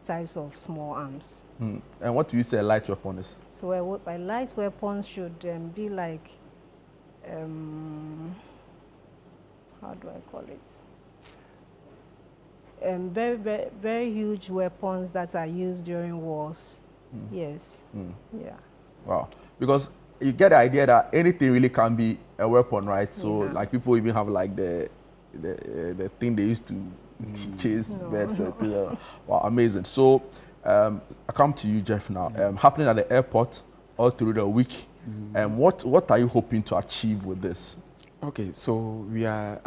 types of small arms. And what do you say a light weapon is? So a light weapon should be like, how do I call it? Very, very, very huge weapons that are used during wars. Yes. Yeah. Wow. Because you get the idea that anything really can be a weapon, right? So like people even have like the thing they used to chase birds. Wow, amazing. So I come to you, Jeff, now. Happening at the airport all through the week. What are you hoping to achieve with this? Okay, so we are,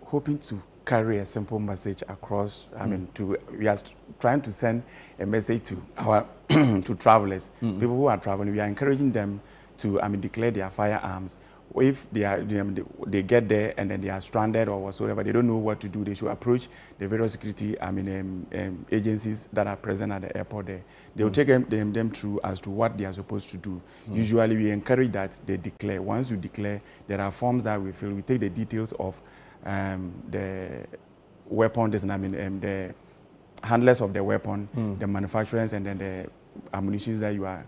hoping to carry a simple message across. We are trying to send a message to our to travelers, people who are traveling. We are encouraging them to declare their firearms. If they get there and then they are stranded or whatsoever, they don't know what to do, they should approach the various security agencies that are present at the airport there. They will take them through as to what they are supposed to do. Usually we encourage that they declare. Once you declare, there are forms that we fill. We take the details of the weapon, the handlers of the weapon, the manufacturers, and then the ammunition that you are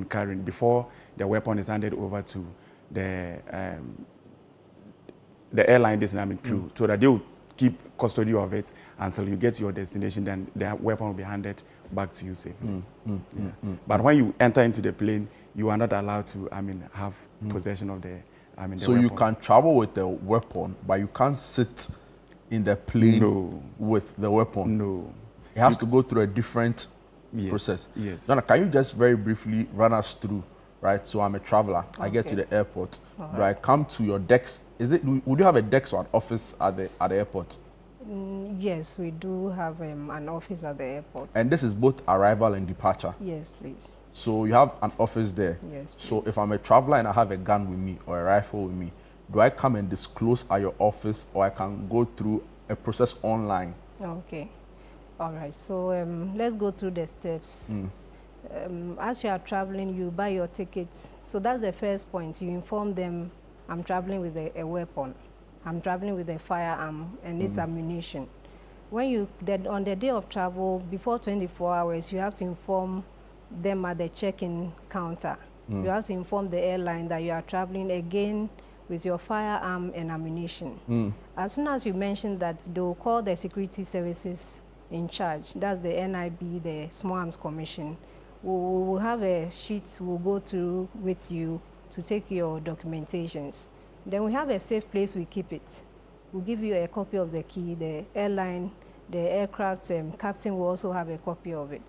carrying before the weapon is handed over to the airline crew, so that they will keep custody of it until you get to your destination. Then the weapon will be handed back to you safely. But when you enter into the plane, you are not allowed to have possession of the so weapon. you can travel with the weapon, but you can't sit in the plane with the weapon. No, it has to go through a different process. Yes. Donna, can you just very briefly run us through? Right, so I'm a traveler. I get to the airport. Do I come to your desk? Would you have a desk or an office at the airport? Yes, we do have an office at the airport. And this is both arrival and departure? Yes, please. So you have an office there? Yes, please. So if I'm a traveler and I have a gun with me or a rifle with me, do I come and disclose at your office, or I can go through a process online? Okay. All right. So let's go through the steps. As you are traveling, you buy your tickets. So that's the first point. You inform them, I'm traveling with a weapon. I'm traveling with a firearm and its ammunition. When on the day of travel, before 24 hours, you have to inform them at the check-in counter. You have to inform the airline that you are traveling again with your firearm and ammunition. As soon as you mention that, they will call the security services in charge. That's the NIB, the Small Arms Commission. We will have a sheet we'll go through with you to take your documentations. Then we have a safe place we keep it. We'll give you a copy of the key. The airline, the aircraft captain will also have a copy of it.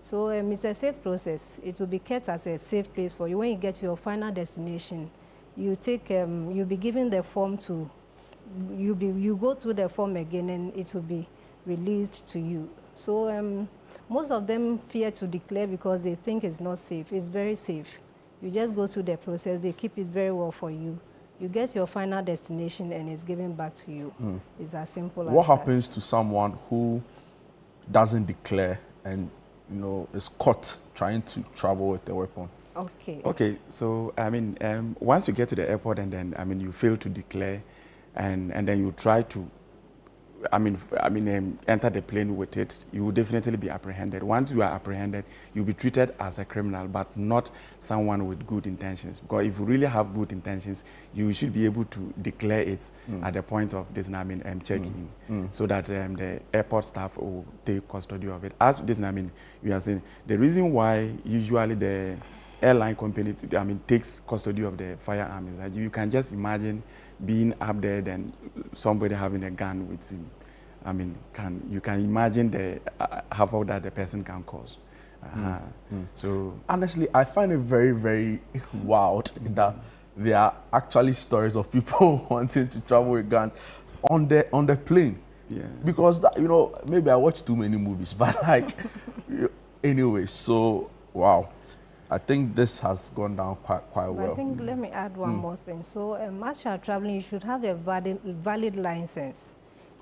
So it's a safe process. It will be kept as a safe place for you. When you get to your final destination, you take, you'll be given the form to, you go through the form again and it will be released to you. So most of them fear to declare because they think it's not safe. It's very safe. You just go through the process. They keep it very well for you. You get your final destination and it's given back to you. It's as simple as that. What happens to someone who doesn't declare and is caught trying to travel with a weapon? Okay. So once you get to the airport and then you fail to declare, and then you try to enter the plane with it, you will definitely be apprehended. Once you are apprehended, you'll be treated as a criminal, but not someone with good intentions. Because if you really have good intentions, you should be able to declare it at the point of this check-in, so that the airport staff will take custody of it. As this we are saying, the reason why usually the airline company takes custody of the firearm is that you can just imagine being up there and somebody having a gun with him. You can imagine the havoc that the person can cause. So honestly, I find it very, very wild that there are actually stories of people wanting to travel with guns on the plane. Yeah. Because maybe I watch too many movies, but anyway. So wow. I think this has gone down quite well. I think let me add one more thing. So as you are traveling, you should have a valid license.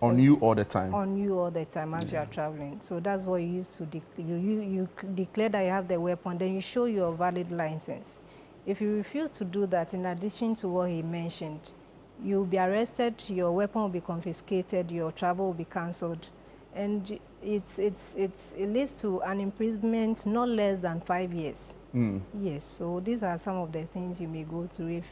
On you all the time? On you all the time as you are traveling. So that's what you use to you declare that you have the weapon, then you show your valid license. If you refuse to do that, in addition to what he mentioned, you'll be arrested, your weapon will be confiscated, your travel will be cancelled. And it leads to an imprisonment not less than 5 years. Yes, so these are some of the things you may go through if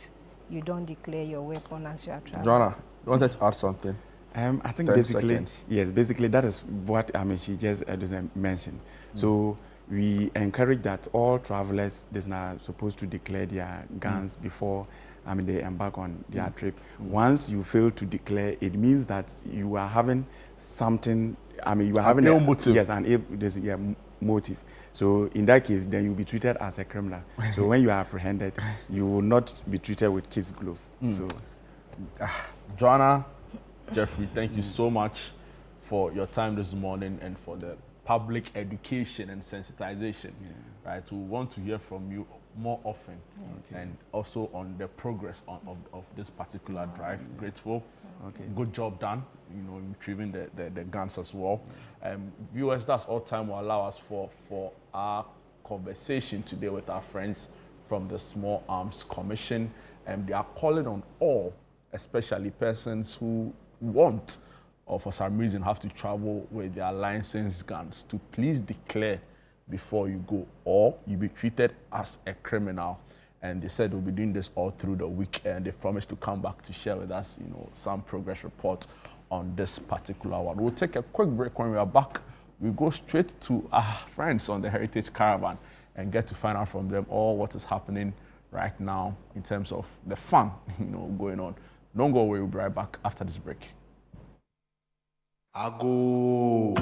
you don't declare your weapon as you are traveling. Joanna, you wanted to add something? I think basically, yes, basically that is what she just mentioned. So we encourage that all travelers are not supposed to declare their guns before they embark on their trip. Once you fail to declare, it means that you are having something. You are having a motive. Yes, there's motive. So in that case, then you'll be treated as a criminal. So when you are apprehended, you will not be treated with kid's glove. So, Joanna, Jeffrey, thank you so much for your time this morning and for the public education and sensitization. Right, we want to hear from you more often, and also on the progress of this particular drive. Grateful. Good job done. In retrieving the guns as well. Viewers, that's all time will allow us for our conversation today with our friends from the Small Arms Commission. And they are calling on all, especially persons who want or for some reason have to travel with their licensed guns, to please declare before you go, or you'll be treated as a criminal. And they said we'll be doing this all through the week, and they promised to come back to share with us, some progress report on this particular one. We'll take a quick break. When we are back, we go straight to our friends on the Heritage Caravan and get to find out from them all what is happening right now in terms of the fun, going on. Don't go away. We'll be right back after this break. Ago.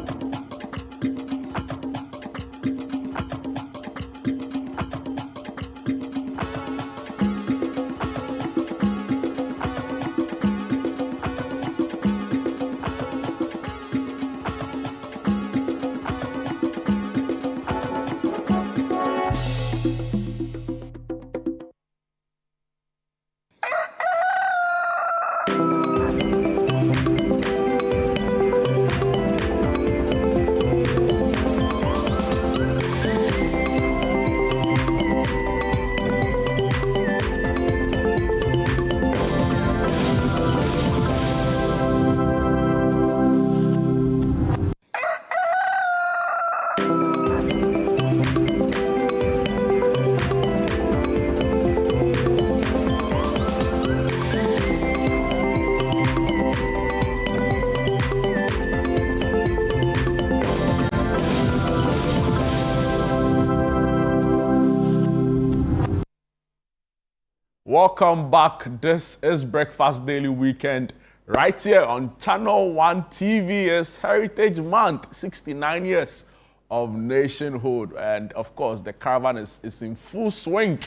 Welcome back. This is Breakfast Daily Weekend right here on Channel 1 TV. It's Heritage Month, 69 years of nationhood. And of course, the caravan is in full swing,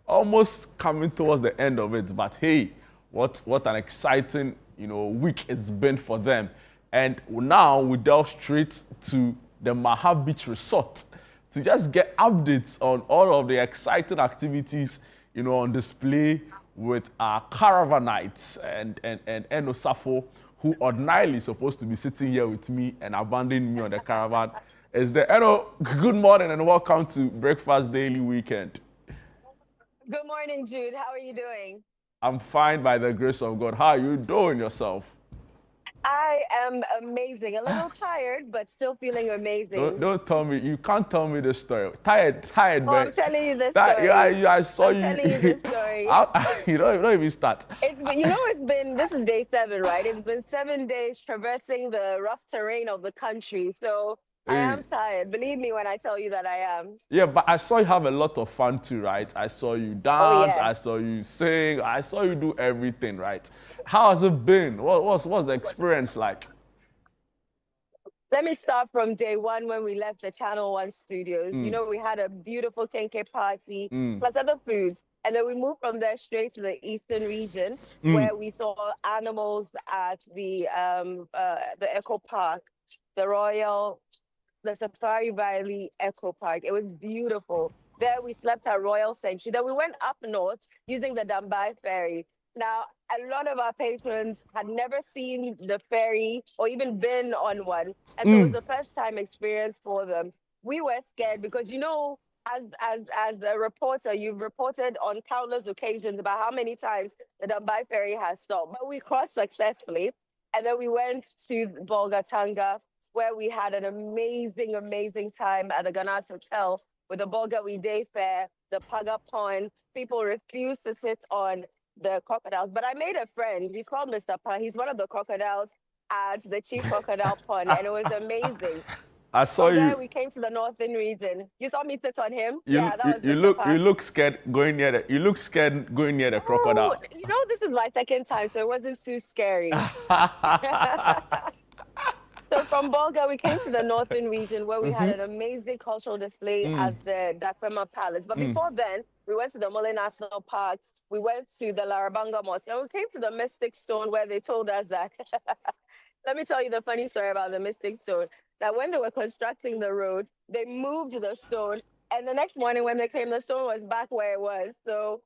almost coming towards the end of it. But hey, what an exciting week it's been for them. And now we delve straight to the Maha Beach Resort to just get updates on all of the exciting activities on display with our caravanites and Eno Safo, who ordinarily supposed to be sitting here with me and abandoning me on the caravan. Is the Eno, good morning and welcome to Breakfast Daily Weekend. Good morning, Jude. How are you doing? I'm fine by the grace of God. How are you doing yourself? I am amazing. A little tired, but still feeling amazing. Don't tell me. You can't tell me this story. Tired, man. I'm telling you this story. I saw you. I'm telling you this story. You don't even start. This is day 7, right? It's been 7 days traversing the rough terrain of the country. So I am tired. Believe me when I tell you that I am. Yeah, but I saw you have a lot of fun too, right? I saw you dance. Oh, yes. I saw you sing. I saw you do everything, right? How has it been? What's the experience like? Let me start from day 1 when we left the Channel 1 studios. We had a beautiful 10K party, plus other foods. And then we moved from there straight to the Eastern region, where we saw animals at the Echo Park, the Safari Valley Echo Park. It was beautiful. There we slept at Royal Sanctuary. Then we went up north using the Dambai ferry. Now, a lot of our patrons had never seen the ferry or even been on one. And so it was the first time experience for them. We were scared because, as a reporter, you've reported on countless occasions about how many times the Dambai ferry has stopped. But we crossed successfully. And then we went to Bolgatanga, where we had an amazing, amazing time at the Ganas Hotel with the Bolgawi Day Fair, the Paga Pond. People refused to sit on the crocodiles, but I made a friend. He's called Mr. Pa. He's one of the crocodiles at the Chief Crocodile Pond, and it was amazing. I saw From there, you. we came to the northern region. You saw me sit on him. You, Yeah, that you, was you Mr. look Park. you look scared going near the. You look scared going near the crocodile. Oh, you know, this is my second time, so it wasn't too scary. So from Bolga, we came to the northern region where we had an amazing cultural display at the Dakwema Palace. But before then, we went to the Mole National Park. We went to the Larabanga Mosque. And we came to the Mystic Stone where they told us that. Let me tell you the funny story about the Mystic Stone. That when they were constructing the road, they moved the stone. And the next morning when they came, the stone was back where it was. So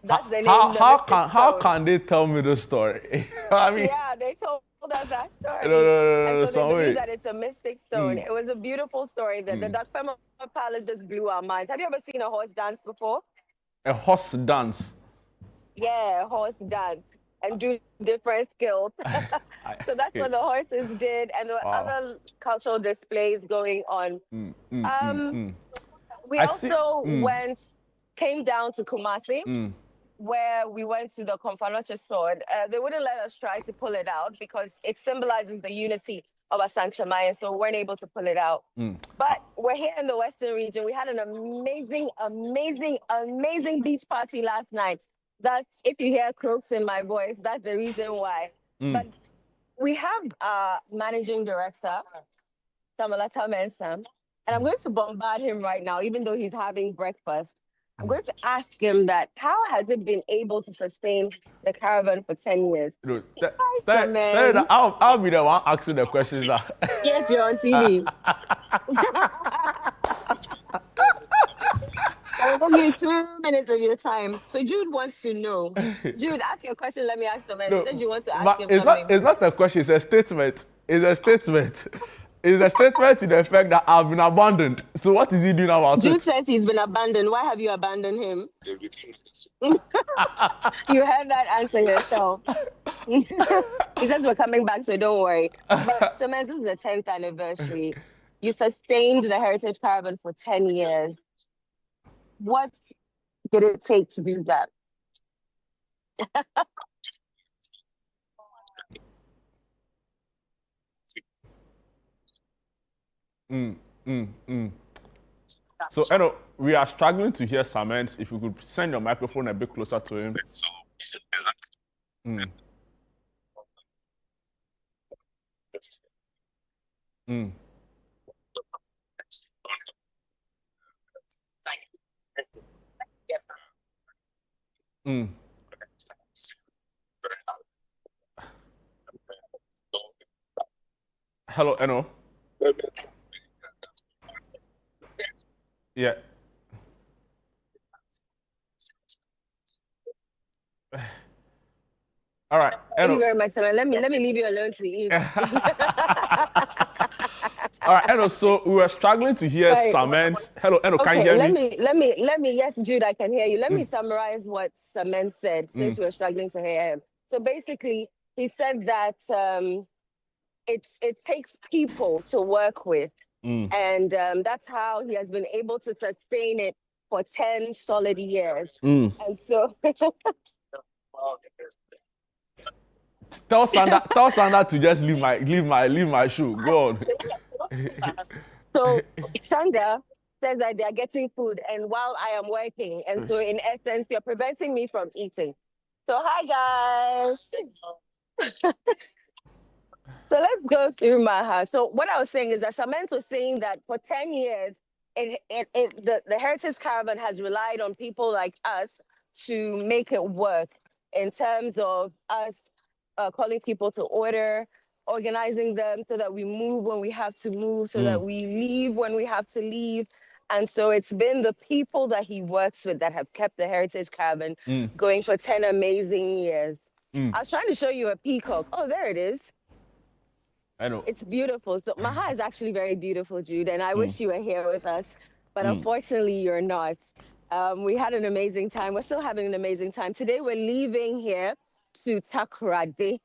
that's the name. How can they tell me the story? I mean, yeah, they told us that story. No, And so some they way. believe that it's a mystic stone. It was a beautiful story. The Dakwema Palace just blew our minds. Have you ever seen a horse dance before? A horse dance. Yeah, a horse dance and do different skills. So that's what the horses did, and there were other cultural displays going on. We also came down to Kumasi, where we went to the Komfanoche sword. They wouldn't let us try to pull it out because it symbolizes the unity of Asante Shamai, so we weren't able to pull it out. But we're here in the Western region. We had an amazing, amazing, amazing beach party last night. That's, if you hear croaks in my voice, that's the reason why. But we have our managing director, Samalata Mensah, and I'm going to bombard him right now, even though he's having breakfast. I'm going to ask him that how has it been able to sustain the caravan for 10 years? I'll be the one asking the questions now. Yes, you're on TV. I'll give you 2 minutes of your time. So Jude wants to know. Jude, ask your question. Let me ask the man. You said you want to ask him something. It's not a question. It's a statement. It's a statement. It's a statement to the effect that I've been abandoned. So what is he doing about it? Jude says he's been abandoned. Why have you abandoned him? You heard that answer yourself. He says we're coming back, so don't worry. But so man, this is the 10th anniversary. You sustained the Heritage Caravan for 10 years. What did it take to do that? So, Eno, we are struggling to hear Samens. If you could send your microphone a bit closer to him. Hello, Eno. Yeah. All right. Thank you very much, Simon. Let me leave you alone to eat. All right, Eno. So we were struggling to hear Samens. Hello, Eno. Can you hear me? Let me. Yes, Jude, I can hear you. Let me summarize what Samen said since we were struggling to hear him. So basically, he said that it takes people to work with. And that's how he has been able to sustain it for 10 solid years. And so tell Sandra to just leave my shoe. Go on. So Sandra says that they are getting food and while I am working. And so in essence, you're preventing me from eating. So hi guys. So let's go through Maha. So what I was saying is that Samantha was saying that for 10 years, the Heritage Caravan has relied on people like us to make it work in terms of us calling people to order, organizing them so that we move when we have to move, so that we leave when we have to leave. And so it's been the people that he works with that have kept the Heritage Caravan going for 10 amazing years. I was trying to show you a peacock. Oh, there it is. I know. It's beautiful. So Maha is actually very beautiful, Jude, and I wish you were here with us, but unfortunately you're not. We had an amazing time. We're still having an amazing time. Today we're leaving here to Takoradi,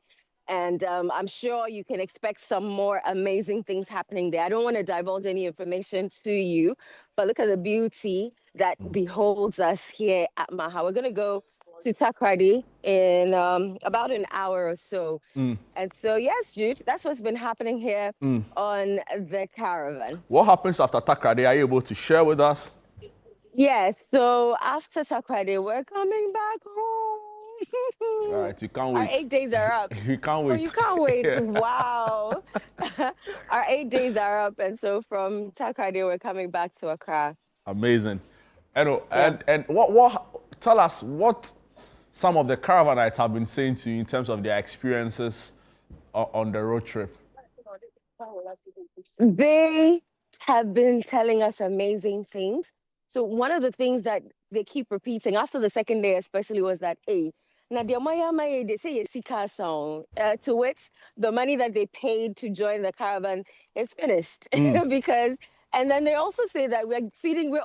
and I'm sure you can expect some more amazing things happening there. I don't want to divulge any information to you, but look at the beauty that beholds us here at Maha. We're going to go to Takoradi in about an hour or so. Mm. And so, yes, Jude, that's what's been happening here Mm. on the caravan. What happens after Takoradi? Are you able to share with us? Yes, so after Takoradi, we're coming back home. All right, we can't Our wait. 8 days are up. We can't Oh, wait. you can't wait. Yeah. Wow. Our 8 days are up. And so from Takoradi, we're coming back to Accra. Amazing. And what tell us what some of the caravanites have been saying to you in terms of their experiences on the road trip. They have been telling us amazing things. So one of the things that they keep repeating after the second day especially was that, hey, now they say a sika song, to which the money that they paid to join the caravan is finished. Mm. Because, and then they also say that we're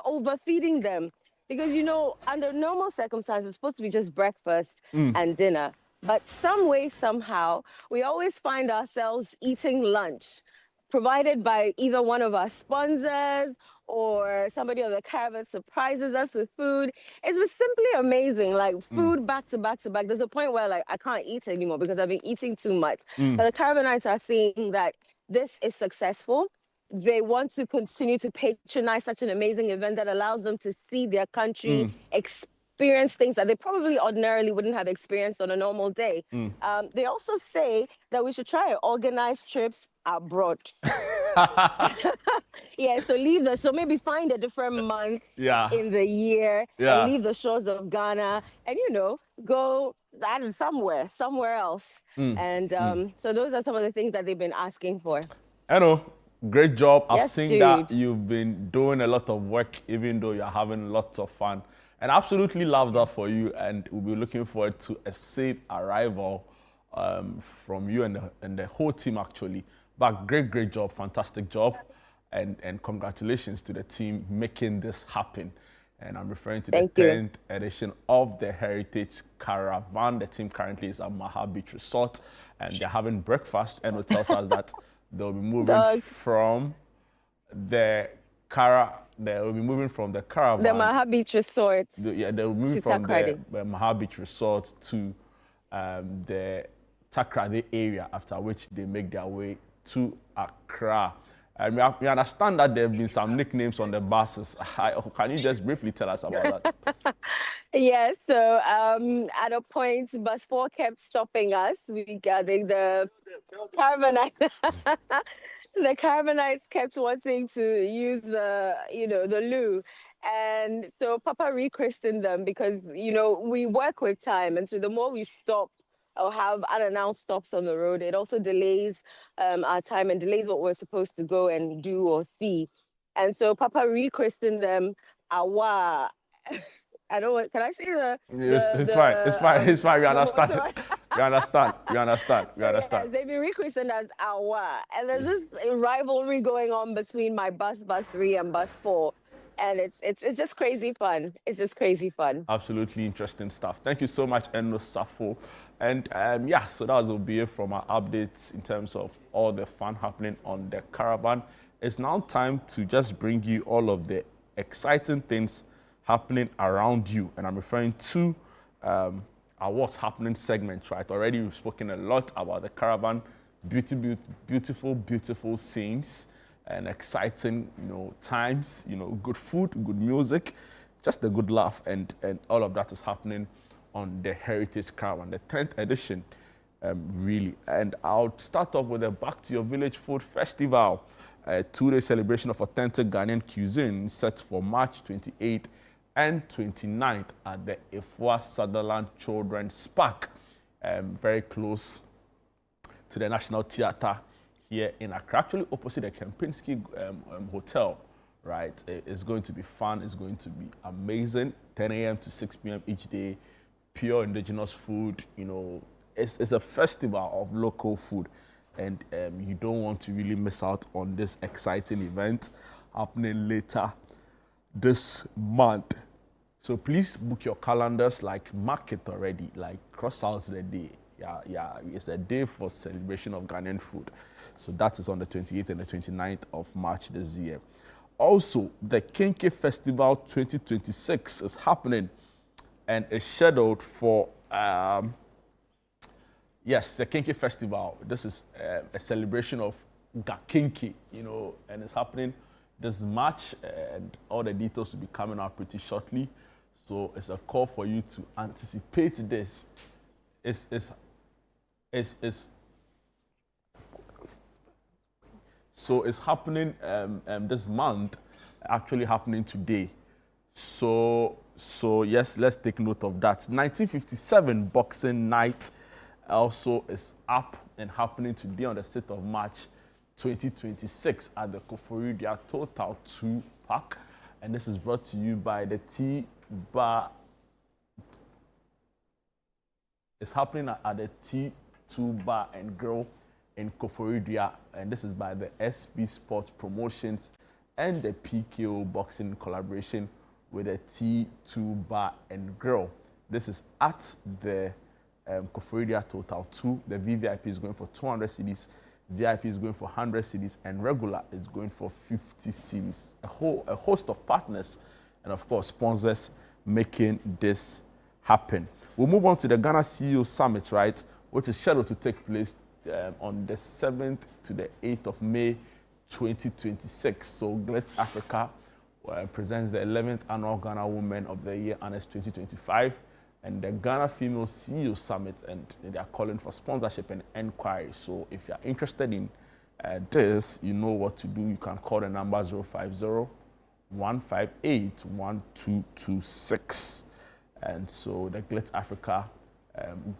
overfeeding them. Because, you know, under normal circumstances, it's supposed to be just breakfast and dinner. But some way, somehow, we always find ourselves eating lunch provided by either one of our sponsors or somebody on the caravan surprises us with food. It was simply amazing, like food back to back to back. There's a point where like I can't eat anymore because I've been eating too much. Mm. But the caravanites are saying that this is successful. They want to continue to patronize such an amazing event that allows them to see their country, experience things that they probably ordinarily wouldn't have experienced on a normal day. They also say that we should try to organize trips abroad. Yeah, so maybe find a different month in the year and leave the shores of Ghana and, you know, go somewhere else. And so those are some of the things that they've been asking for. Great job. I've Yes, seen Jude. that you've been doing a lot of work, even though you're having lots of fun. And absolutely love that for you. And we'll be looking forward to a safe arrival from you and the whole team, actually. But great job. Fantastic job. And congratulations to the team making this happen. And I'm referring to Thank the you. 10th edition of the Heritage Caravan. The team currently is at Maha Beach Resort, and they're having breakfast. And it tells us that they'll be moving from the caravan. The Maha Beach Resort. They'll be moving to from Takoradi. the Maha Beach Resort to the Takoradi area, after which they make their way to Accra. We understand that there have been some nicknames on the buses. Can you just briefly tell us about that? Yeah, so at a point, bus 4 kept stopping us. The caravanites, the caravanites kept wanting to use the loo. And so Papa rechristened them because, you know, we work with time. And so the more we stop or have unannounced stops on the road, it also delays our time and delays what we're supposed to go and do or see. And so Papa rechristened them Awa. I don't want, can I say It's fine. We understand. We understand. Yes, they've been rechristened as Awa. And there's this rivalry going on between my bus 3 and bus 4. And it's just crazy fun. It's just crazy fun. Absolutely interesting stuff. Thank you so much, Eno Safo. And so that will be it from our updates in terms of all the fun happening on the caravan. It's now time to just bring you all of the exciting things happening around you. And I'm referring to our What's Happening segment, right? Already we've spoken a lot about the caravan, beautiful scenes and exciting, times, good food, good music, just a good laugh, and all of that is happening on the Heritage Caravan, the 10th edition, really. And I'll start off with a Back to Your Village Food Festival, a 2-day celebration of authentic Ghanaian cuisine set for March 28th and 29th at the Ifwa Sutherland Children's Park, very close to the National Theatre here in Accra, actually opposite the Kempinski Hotel, right? It's going to be fun. It's going to be amazing. 10 a.m. to 6 p.m. each day. Pure indigenous food. It's a festival of local food, and you don't want to really miss out on this exciting event happening later this month. So please book your calendars, mark it already, cross out the day. Yeah, it's a day for celebration of Ghanaian food. So that is on the 28th and the 29th of March this year. Also, the Kenke Festival 2026 is happening and is scheduled for yes, the Kinky Festival. This is a celebration of Gakinki, you know, and it's happening this March, and all the details will be coming out pretty shortly. So it's a call for you to anticipate this. So it's happening this month, actually happening today. So yes, let's take note of that. 1957 Boxing Night also is up and happening today on the 6th of March 2026 at the Koforidua Total 2 Park. And this is brought to you by the T-Bar. It's happening at the T2 Bar and Grill in Koforidua, and this is by the SP Sports Promotions and the PKO Boxing collaboration with the T2 Bar and Grill. This is at the Koforidua Total 2. The VVIP is going for 200 cedis, VIP is going for 100 cedis, and regular is going for 50 cedis. A host of partners and of course sponsors making this happen. We'll move on to the Ghana CEO Summit, right, which is scheduled to take place on the 7th to the 8th of May 2026. So Glitz Africa presents the 11th Annual Ghana Women of the Year Honors 2025 and the Ghana Female CEO Summit, and they are calling for sponsorship and inquiry. So if you are interested in this, you know what to do. You can call the number 050-158-1226. And so the Glitz Africa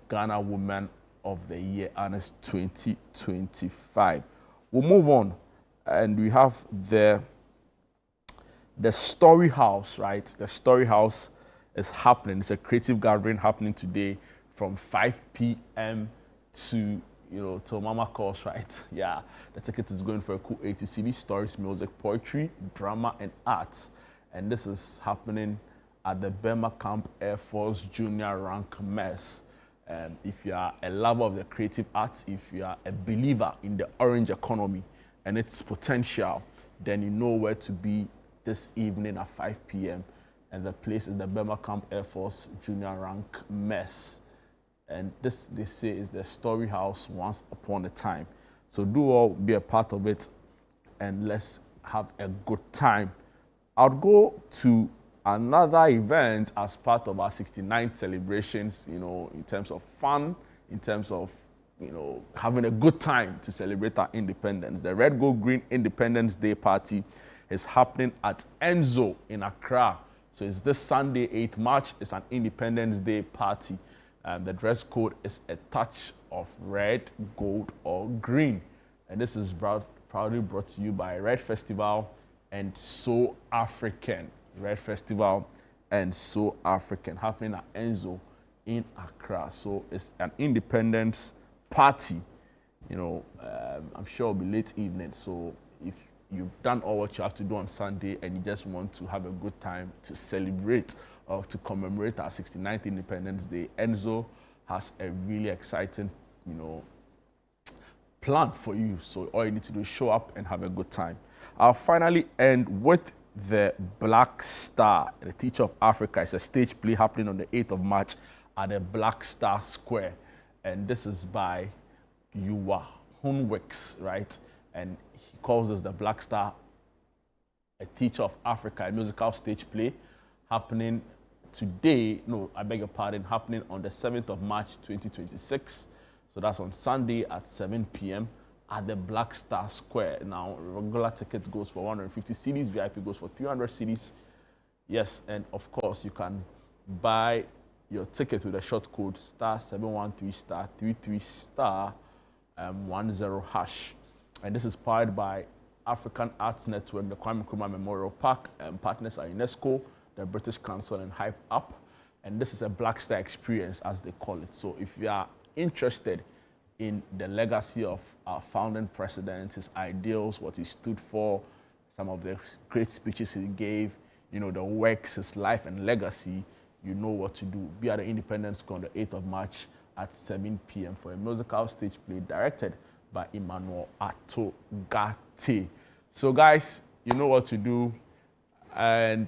Ghana Women of the Year Honors 2025. We'll move on, and we have the Story House, right? The Story House is happening. It's a creative gathering happening today from 5 p.m. to till Mama calls, right? Yeah, the ticket is going for a cool 80 cedis. Stories, music, poetry, drama, and arts, and this is happening at the Burma Camp Air Force Junior Rank Mess. If you are a lover of the creative arts, if you are a believer in the orange economy and its potential, then you know where to be this evening at 5 p.m. And the place is the Burma Camp Air Force Junior Rank Mess. And this, they say, is the Story House once upon a time. So do all be a part of it, and let's have a good time. I'll go to another event as part of our 69th celebrations, in terms of fun, in terms of, having a good time to celebrate our independence. The Red, Gold, Green Independence Day Party is happening at Enzo in Accra. So it's this Sunday, 8th March. It's an Independence Day party. The dress code is a touch of red, gold, or green. And this is proudly brought to you by Red Festival and So African. Red Festival and So African happening at Enzo in Accra. So it's an independence party. I'm sure it'll be late evening. So if you've done all what you have to do on Sunday and you just want to have a good time to celebrate or to commemorate our 69th Independence Day, Enzo has a really exciting, plan for you. So all you need to do is show up and have a good time. I'll finally end with the Black Star, the Teacher of Africa. It's a stage play happening on the 8th of March at the Black Star Square. And this is by Yuwa Hunwicks, right? And he calls this the Black Star, a Teacher of Africa, a musical stage play happening today, happening on the 7th of March 2026. So that's on Sunday at 7 p.m. at the Black Star Square. Now, regular ticket goes for 150 cedis, VIP goes for 300 cedis. Yes, and of course, you can buy your ticket with a short code *713*33*10#. And this is powered by African Arts Network, the Kwame Nkrumah Memorial Park, and partners are UNESCO, the British Council, and Hype Up. And this is a Black Star experience, as they call it. So if you are interested in the legacy of our founding president, his ideals, what he stood for, some of the great speeches he gave, the works, his life and legacy, you know what to do. Be at the Independence Square on the 8th of March at 7 p.m. for a musical stage play directed by Emmanuel Atogate. So guys, you know what to do. And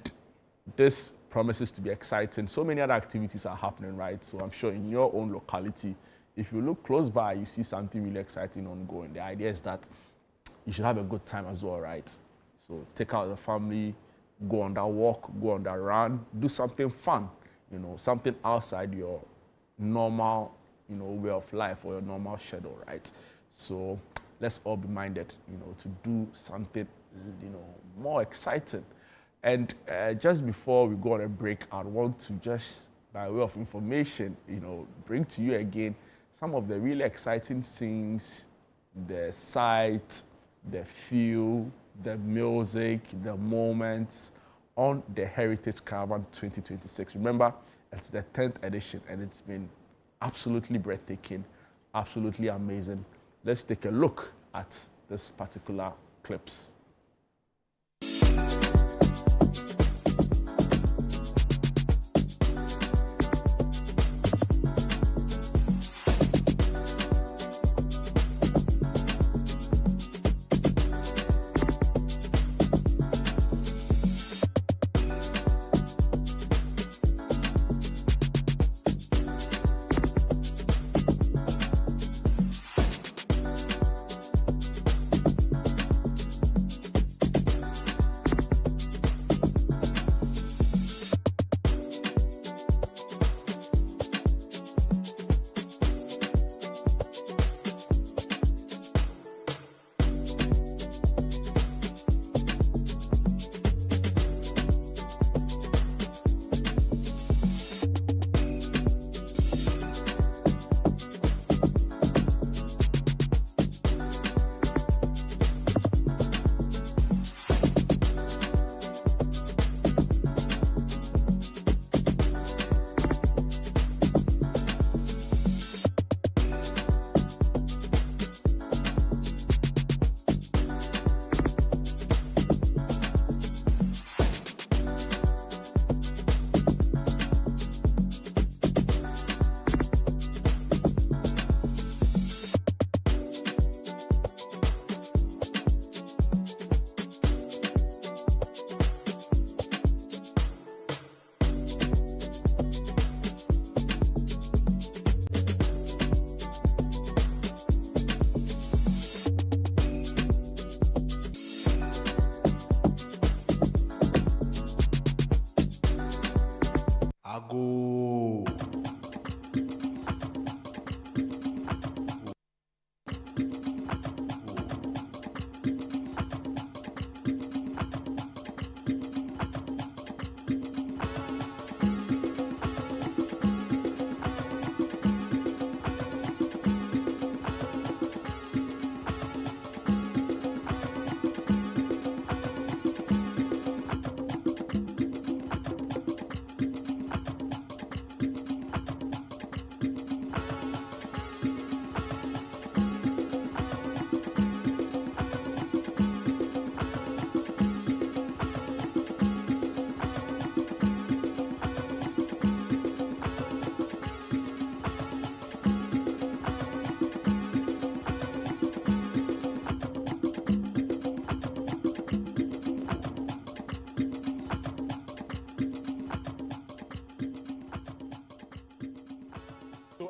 this promises to be exciting. So many other activities are happening, right? So I'm sure in your own locality, if you look close by, you see something really exciting ongoing. The idea is that you should have a good time as well, right? So take out the family, go on that walk, go on that run, do something fun, something outside your normal, way of life or your normal schedule, right? So let's all be minded, to do something, more exciting. And just before we go on a break, I want to just, by way of information, bring to you again some of the really exciting scenes, the sight, the feel, the music, the moments on the Heritage Caravan 2026. Remember, it's the 10th edition and it's been absolutely breathtaking, absolutely amazing. Let's take a look at this particular clips.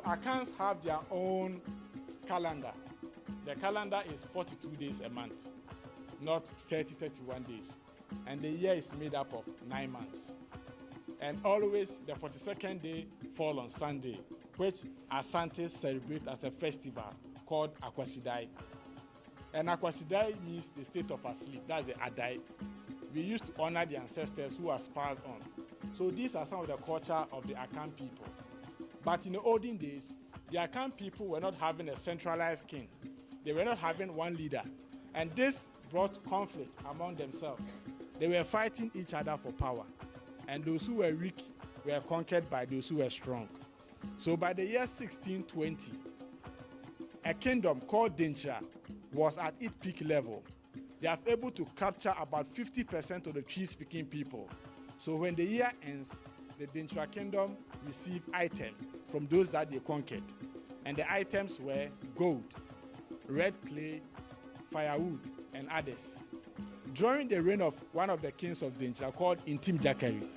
Akans have their own calendar. The calendar is 42 days a month, not 31 days. And the year is made up of 9 months. And always the 42nd day fall on Sunday, which Asantes celebrate as a festival called Akwasidai. And Akwasidai means the state of asleep. That's the Adai. We used to honor the ancestors who has passed on. So these are some of the culture of the Akan people. But in the olden days, the Akan people were not having a centralized king. They were not having one leader. And this brought conflict among themselves. They were fighting each other for power. And those who were weak were conquered by those who were strong. So by the year 1620, a kingdom called Dintra was at its peak level. They are able to capture about 50% of the tree-speaking people. So when the year ends, the Dintra kingdom received items from those that they conquered. And the items were gold, red clay, firewood, and others. During the reign of one of the kings of Dintra called Intim Jakari,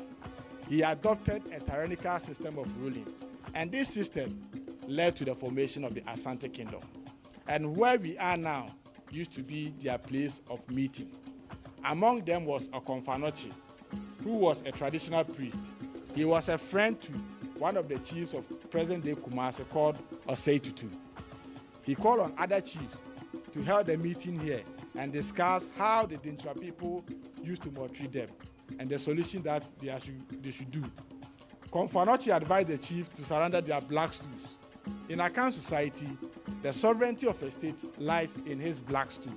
he adopted a tyrannical system of ruling, and this system led to the formation of the Asante Kingdom. And where we are now used to be their place of meeting. Among them was Okomfanochi, who was a traditional priest. He was a friend to one of the chiefs of present-day Kumasi called Osei Tutu. He called on other chiefs to held a meeting here and discuss how the Dintra people used to maltreat them and the solution that they should do. Komfanochi advised the chief to surrender their black stools. In Akan society, the sovereignty of a state lies in his black stool.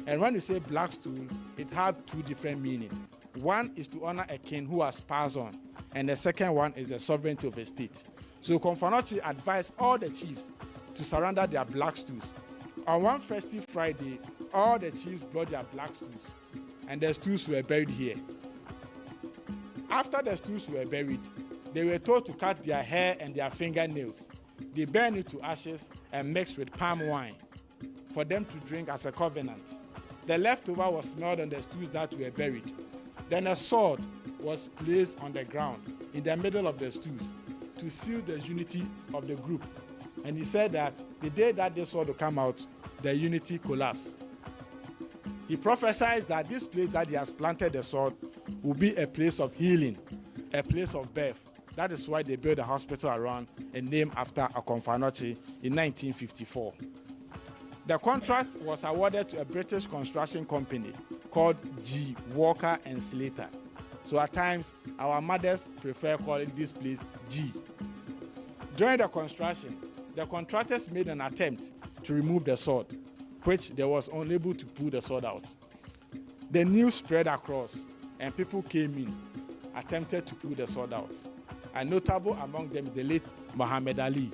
And when we say black stool, it has two different meanings. One is to honor a king who has passed on, and the second one is the sovereignty of a state. So Komfanochi advised all the chiefs to surrender their black stools. On one festive Friday, all the chiefs brought their black stools, and the stools were buried here. After the stools were buried, they were told to cut their hair and their fingernails. They burned it to ashes and mixed with palm wine for them to drink as a covenant. The leftover was smelled on the stools that were buried. Then a sword was placed on the ground in the middle of the stools to seal the unity of the group. And he said that the day that this sword will come out, the unity collapsed. He prophesied that this place that he has planted the sword will be a place of healing, a place of birth. That is why they built a hospital around and named after Okomfanochi in 1954. The contract was awarded to a British construction company called G. Walker and Slater. So at times, our mothers prefer calling this place G. During the construction, the contractors made an attempt to remove the sword, which they was unable to pull the sword out. The news spread across, and people came in, attempted to pull the sword out. And notable among them, the late Muhammad Ali.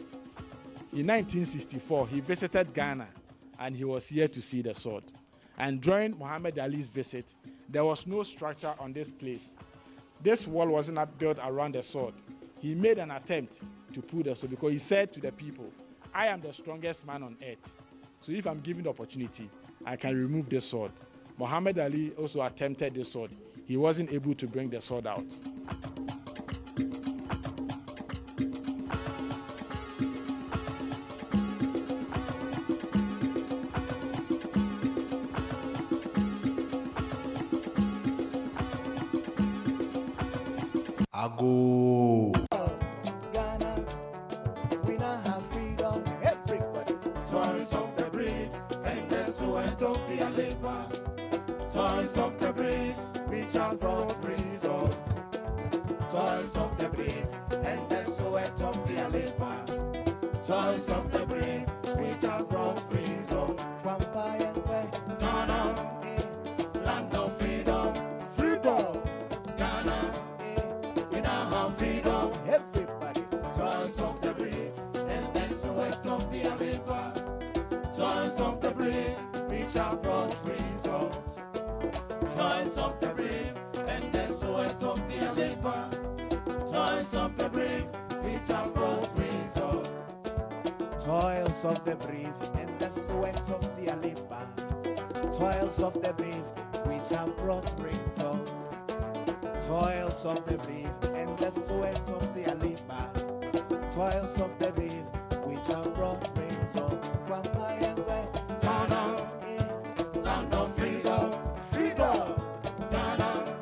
In 1964, he visited Ghana, and he was here to see the sword. And during Muhammad Ali's visit, there was no structure on this place. This wall wasn't built around the sword. He made an attempt to pull the sword because he said to the people, I am the strongest man on earth. So if I'm given the opportunity, I can remove this sword. Muhammad Ali also attempted this sword. He wasn't able to bring the sword out. Ago. Ghana, we now have freedom, everybody. Toys of the breed, and the sweat of the labor. Toys of the breed, which have brought result. Toys of the breed, and the sweat of the labor. Toys of the breed, which have brought result. Vampire and Ghana, land of freedom, freedom. Ghana, we now have freedom, everybody. Toys of the breed, and the sweat of the labor. Toys of the breed, which have brought results. Toys of the breed, and the sweat of the labor. Toys of the breed, which have brought results. Toils of the breath and the sweat of the labor. Toils of the breath which have brought results. Toils of the breath and the sweat of the labor. Toils of the breath which have brought results. Ghana, land of freedom, freedom. Ghana,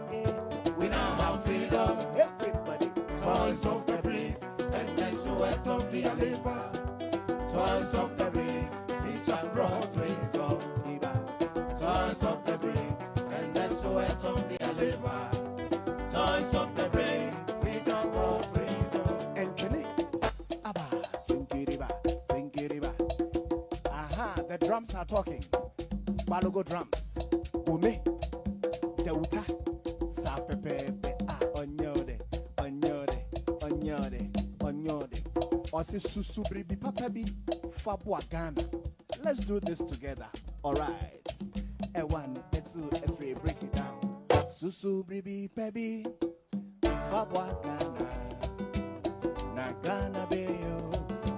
we now have freedom, everybody. Toys of the breed and the sweat of the labor. Toys of the breed, which have brought results. Toys of the breed and the sweat of the labor. Toys of the breed, which have brought results. And Chile, Abba, Sinkiriba, Sinkiriba. Aha, the drums are talking. Balogo drums. Ume, Deuta, Sapepe, Onyode, Onyode, Onyode, Onyode. Osi Susubribi Papabi, Fabua Ghana. Let's do this together. Alright. A one, a two, a three, break it down. Susubribi Pabi, Fabua Ghana. Na Ghana Bayo,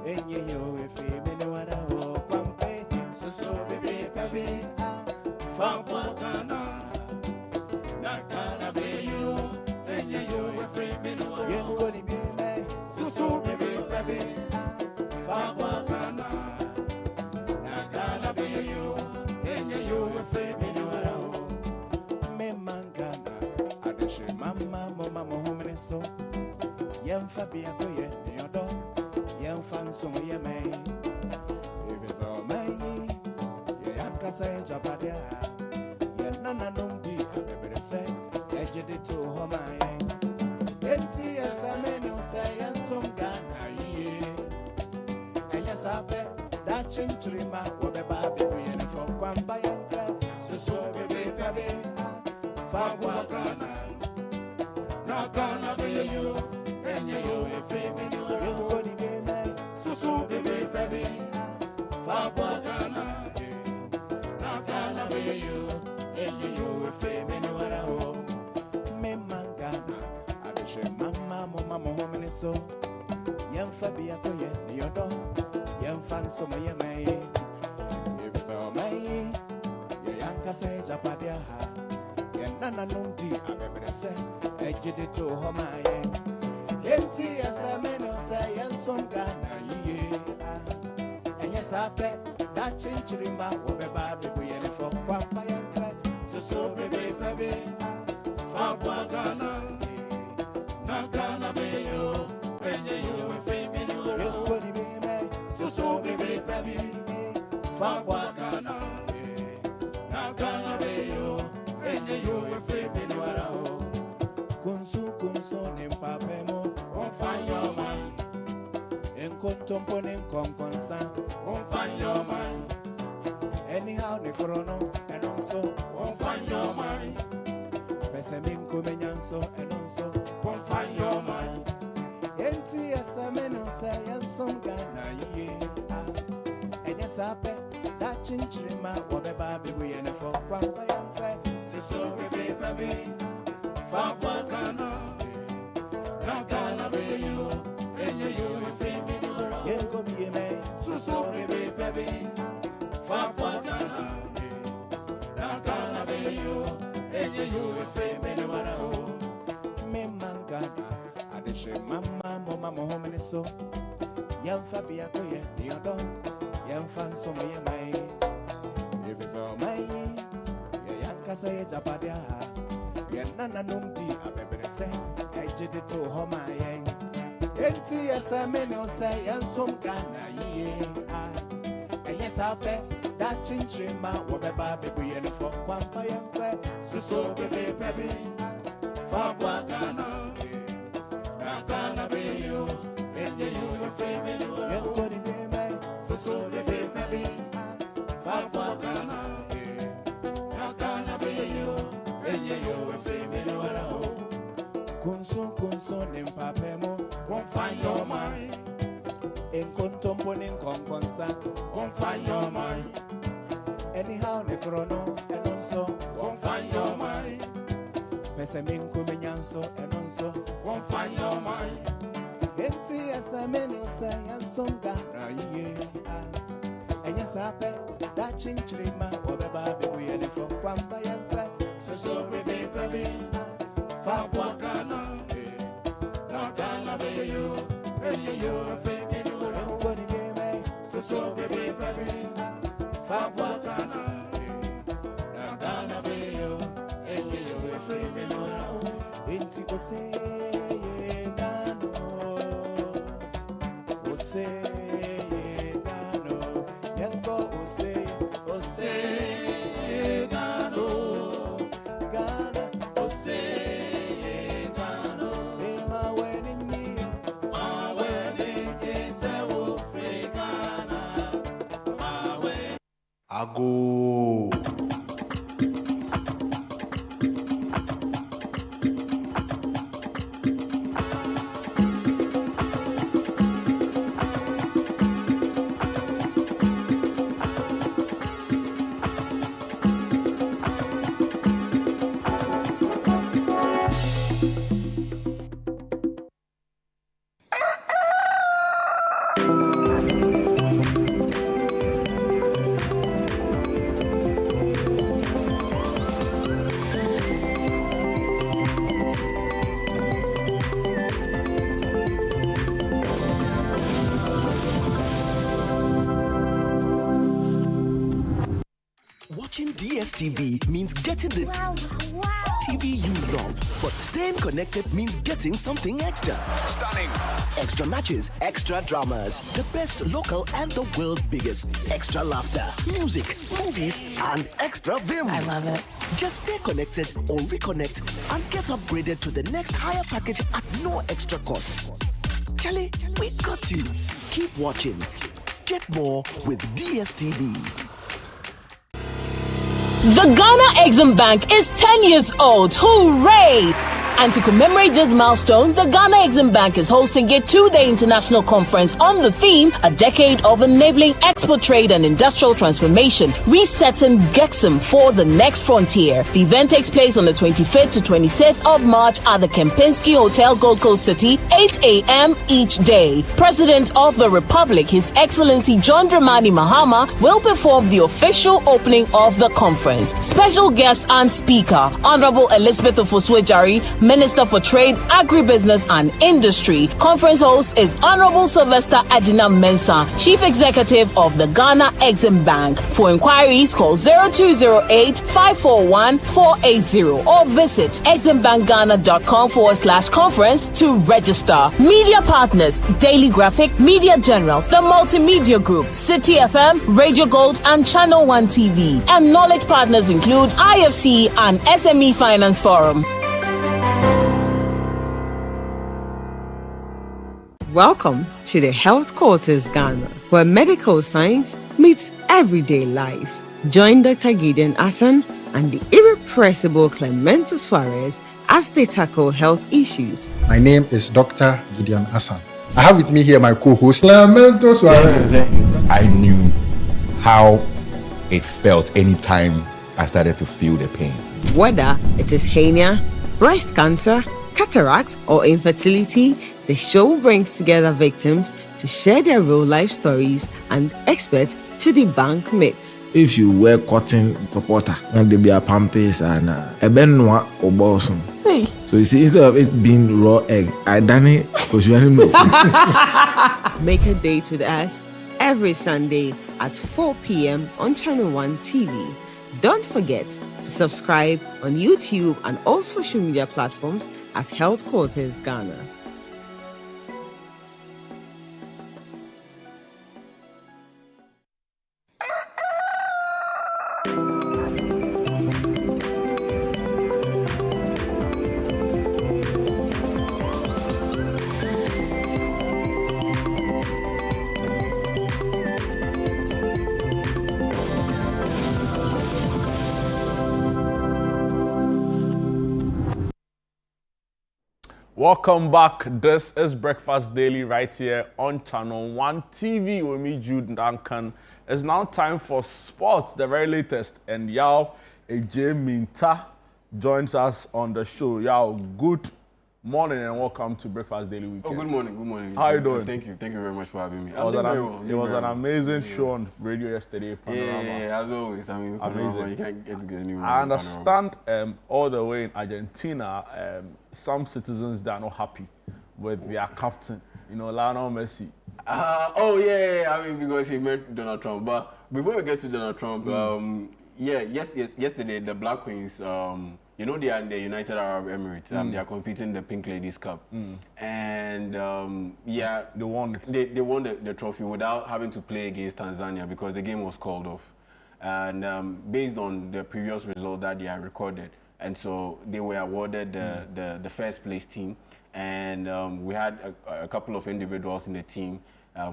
Enyo, if you know what I want, Pampe, Susubribi Pabi, Fabua Ghana. Na Ghana Bayo, Enyo, if you know Yemfa biakoye neodo. Yemfa some ye may. If it's all me, yanka say jabadia. Nana numdi, I say, edge it to home. Enti as a man say, and some Ghana ye. And yes, I bet that chinchima will be baby and from Quambayanka. So baby, Fabwa Ghana. Not gonna be you, and you if you go to game. So baby, Fabwa Ghana. Not gonna be you. You were famous, no one at home. Me mangana, I be sure mama, mama, woman is so. Young Fabia, your dog, young fan, so my may. If it's all may, your young Cassage, Apadia, and Nana Numti, I better say, I did it to Homa. Empty as a man of say, and some Ghana, ye. And yes, I bet that chinching back will be baby and for Papa. So baby, Fabwa Ghana, not gonna be you, when you were famous, you could be me. So baby, Fabwa Ghana, not gonna be you, when you were famous. Kunsu, and Papemo, won't find your man. And contemponing conconsa, won't find your man. Anyhow, the corona, and also won't find your mind. Pesamin Kumenyanso, and also won't find your mind. Empty as a man of science, some Ghana, ye. And yes, I bet that chinchima will be baby and for Quambayan. So, baby, Fabwa Ghana, not gonna be you, and you will feel me. Go be a man, so baby. Fabwa Ghana, not gonna be you, and you will fame anyone at home. Me mangana, I just say, Mama, home and so. Young Fabia, the other, young fan, so may. If it's all my, young Casay Japadia, you're Nana Numti, I better say, I did it to home. Empty as a man will say, and some Ghana, ye. And yes, I bet. That chinchima will be baby and for Quambayan. So baby, Fabwa Ghana, not gonna be you, and you were famous. You couldn't be me. So baby, Fabwa Ghana, not gonna be you, and you were famous. Kunsu, and Papemo, won't find your mind. In contemponing conconsa, won't find your mind. Anyhow, the chrono, and also won't find your mind. Pesamin Kumenyanso, and also won't find your mind. Empty as a man will say, and some Ghana, ye. And yes, I bet that chinchima will be baby and for Quambayan. So baby, Fabwa Ghana, not gonna be you, and you are famous. So baby, Fabwa Ghana, not gonna be you, and you will free me no. Inti Ose Gano, Yanko Ose Gano, Ghana Ose Gano, my wedding year, my wedding is a wolf free Ghana, my wedding. Ago. DSTV means getting the TV you love, but staying connected means getting something extra. Stunning. Extra matches, extra dramas, the best local and the world's biggest. Extra laughter, music, movies, and extra vim. I love it. Just stay connected or reconnect and get upgraded to the next higher package at no extra cost. Charlie, we got you. Keep watching. Get more with DSTV. The Ghana Exim Bank is 10 years old. Hooray! And to commemorate this milestone, the Ghana Exim Bank is hosting a 2-day international conference on the theme, A Decade of Enabling Export Trade and Industrial Transformation, Resetting GEXIM for the Next Frontier. The event takes place on the 25th to 26th of March at the Kempinski Hotel, Gold Coast City, 8 a.m. each day. President of the Republic, His Excellency John Dramani Mahama, will perform the official opening of the conference. Special guest and speaker, Honorable Elizabeth Ofosue-Jari, Minister for Trade, Agribusiness and Industry. Conference host is Honorable Sylvester Adina Mensah, Chief Executive of the Ghana Exim Bank. For inquiries, call 0208-541-480 or visit eximbankghana.com/conference to register. Media partners, Daily Graphic, Media General, The Multimedia Group, City FM, Radio Gold and Channel 1 TV. And knowledge partners include IFC and SME Finance Forum. Welcome to the Health Quarters Ghana, where medical science meets everyday life. Join Dr. Gideon Asan and the irrepressible Clemento Suarez as they tackle health issues. My name is Dr. Gideon Asan. I have with me here my co-host, Clemento Suarez. I knew how it felt anytime I started to feel the pain. Whether it is hernia, breast cancer, cataract, or infertility, the show brings together victims to share their real life stories and experts to debunk myths. If you wear cotton supporter, and there be a pampers and a benwa or bosom. So you see, instead of it being raw egg, I done it because you didn't know. Make a date with us every Sunday at 4 p.m. on Channel 1 TV. Don't forget to subscribe on YouTube and all social media platforms at Health Quarters Ghana. Welcome back. This is Breakfast Daily right here on Channel 1 TV with me, Jude Duncan. It's now time for sports, the very latest. And Yao AJ Minta joins us on the show. Yao, good morning and welcome to Breakfast Daily Weekend. Oh, good morning, good morning. How are you doing? Thank you very much for having me. It was an amazing show on radio yesterday. Panorama. Yeah, as always. I mean, amazing. You can't get anyone. I understand all the way in Argentina, some citizens that are not happy with their captain, Lionel Messi. I mean, because he met Donald Trump. But before we get to Donald Trump, yesterday the Black Queens, they are in the United Arab Emirates. They are competing in the Pink Ladies Cup. And they won it. They won the trophy without having to play against Tanzania because the game was called off. And based on the previous result that they had recorded, and so they were awarded the first place team. And we had a couple of individuals in the team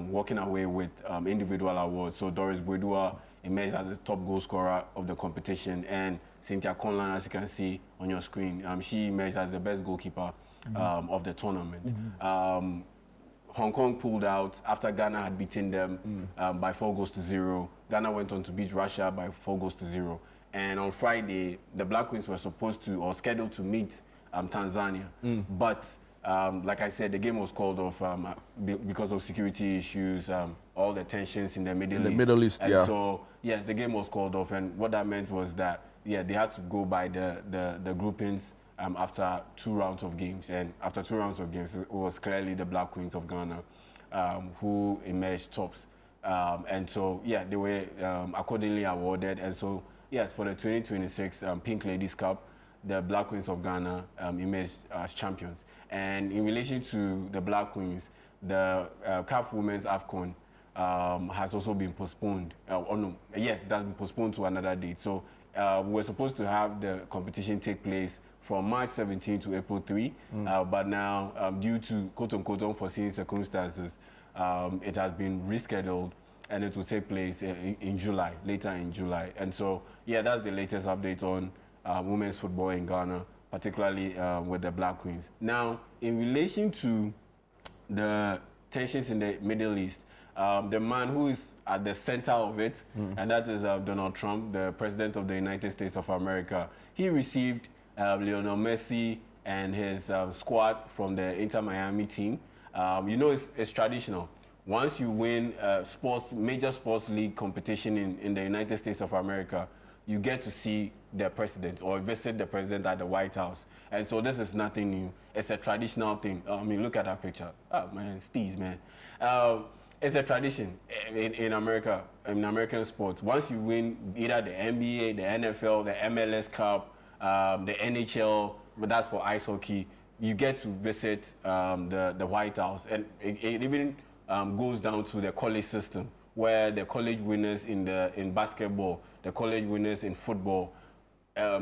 walking away with individual awards. So Doris Bwedua emerged as the top goal scorer of the competition, and Cynthia Conlan, as you can see on your screen, she emerged as the best goalkeeper of the tournament. Hong Kong pulled out after Ghana had beaten them by 4-0. Ghana went on to beat Russia by 4-0. And on Friday, the Black Queens were scheduled to meet Tanzania. But like I said, the game was called off because of security issues, all the tensions in the Middle East. And so, yes, the game was called off. And what that meant was that, they had to go by the groupings after 2 rounds of games. And after 2 rounds of games, it was clearly the Black Queens of Ghana who emerged tops. And so, they were accordingly awarded. And so yes, for the 2026 Pink Ladies Cup, the Black Queens of Ghana emerged as champions. And in relation to the Black Queens, the CAF Women's AFCON has also been postponed. Yes, it has been postponed to another date. So we were supposed to have the competition take place from March 17 to April 3, but now due to quote-unquote unforeseen circumstances, it has been rescheduled and it will take place in July, later in July. And so, yeah, that's the latest update on women's football in Ghana, particularly with the Black Queens. Now, in relation to the tensions in the Middle East, the man who is at the center of it, and that is Donald Trump, the president of the United States of America. He received Lionel Messi and his squad from the Inter Miami team. You know, it's traditional. Once you win a major sports league competition in the United States of America, you get to see the president or visit the president at the White House. And so this is nothing new. It's a traditional thing. I mean, look at that picture. Oh, man, Steez, man. It's a tradition in America, in American sports. Once you win either the NBA, the NFL, the MLS Cup, the NHL, but that's for ice hockey, you get to visit the White House. And it even goes down to the college system, where the college winners in basketball, the college winners in football,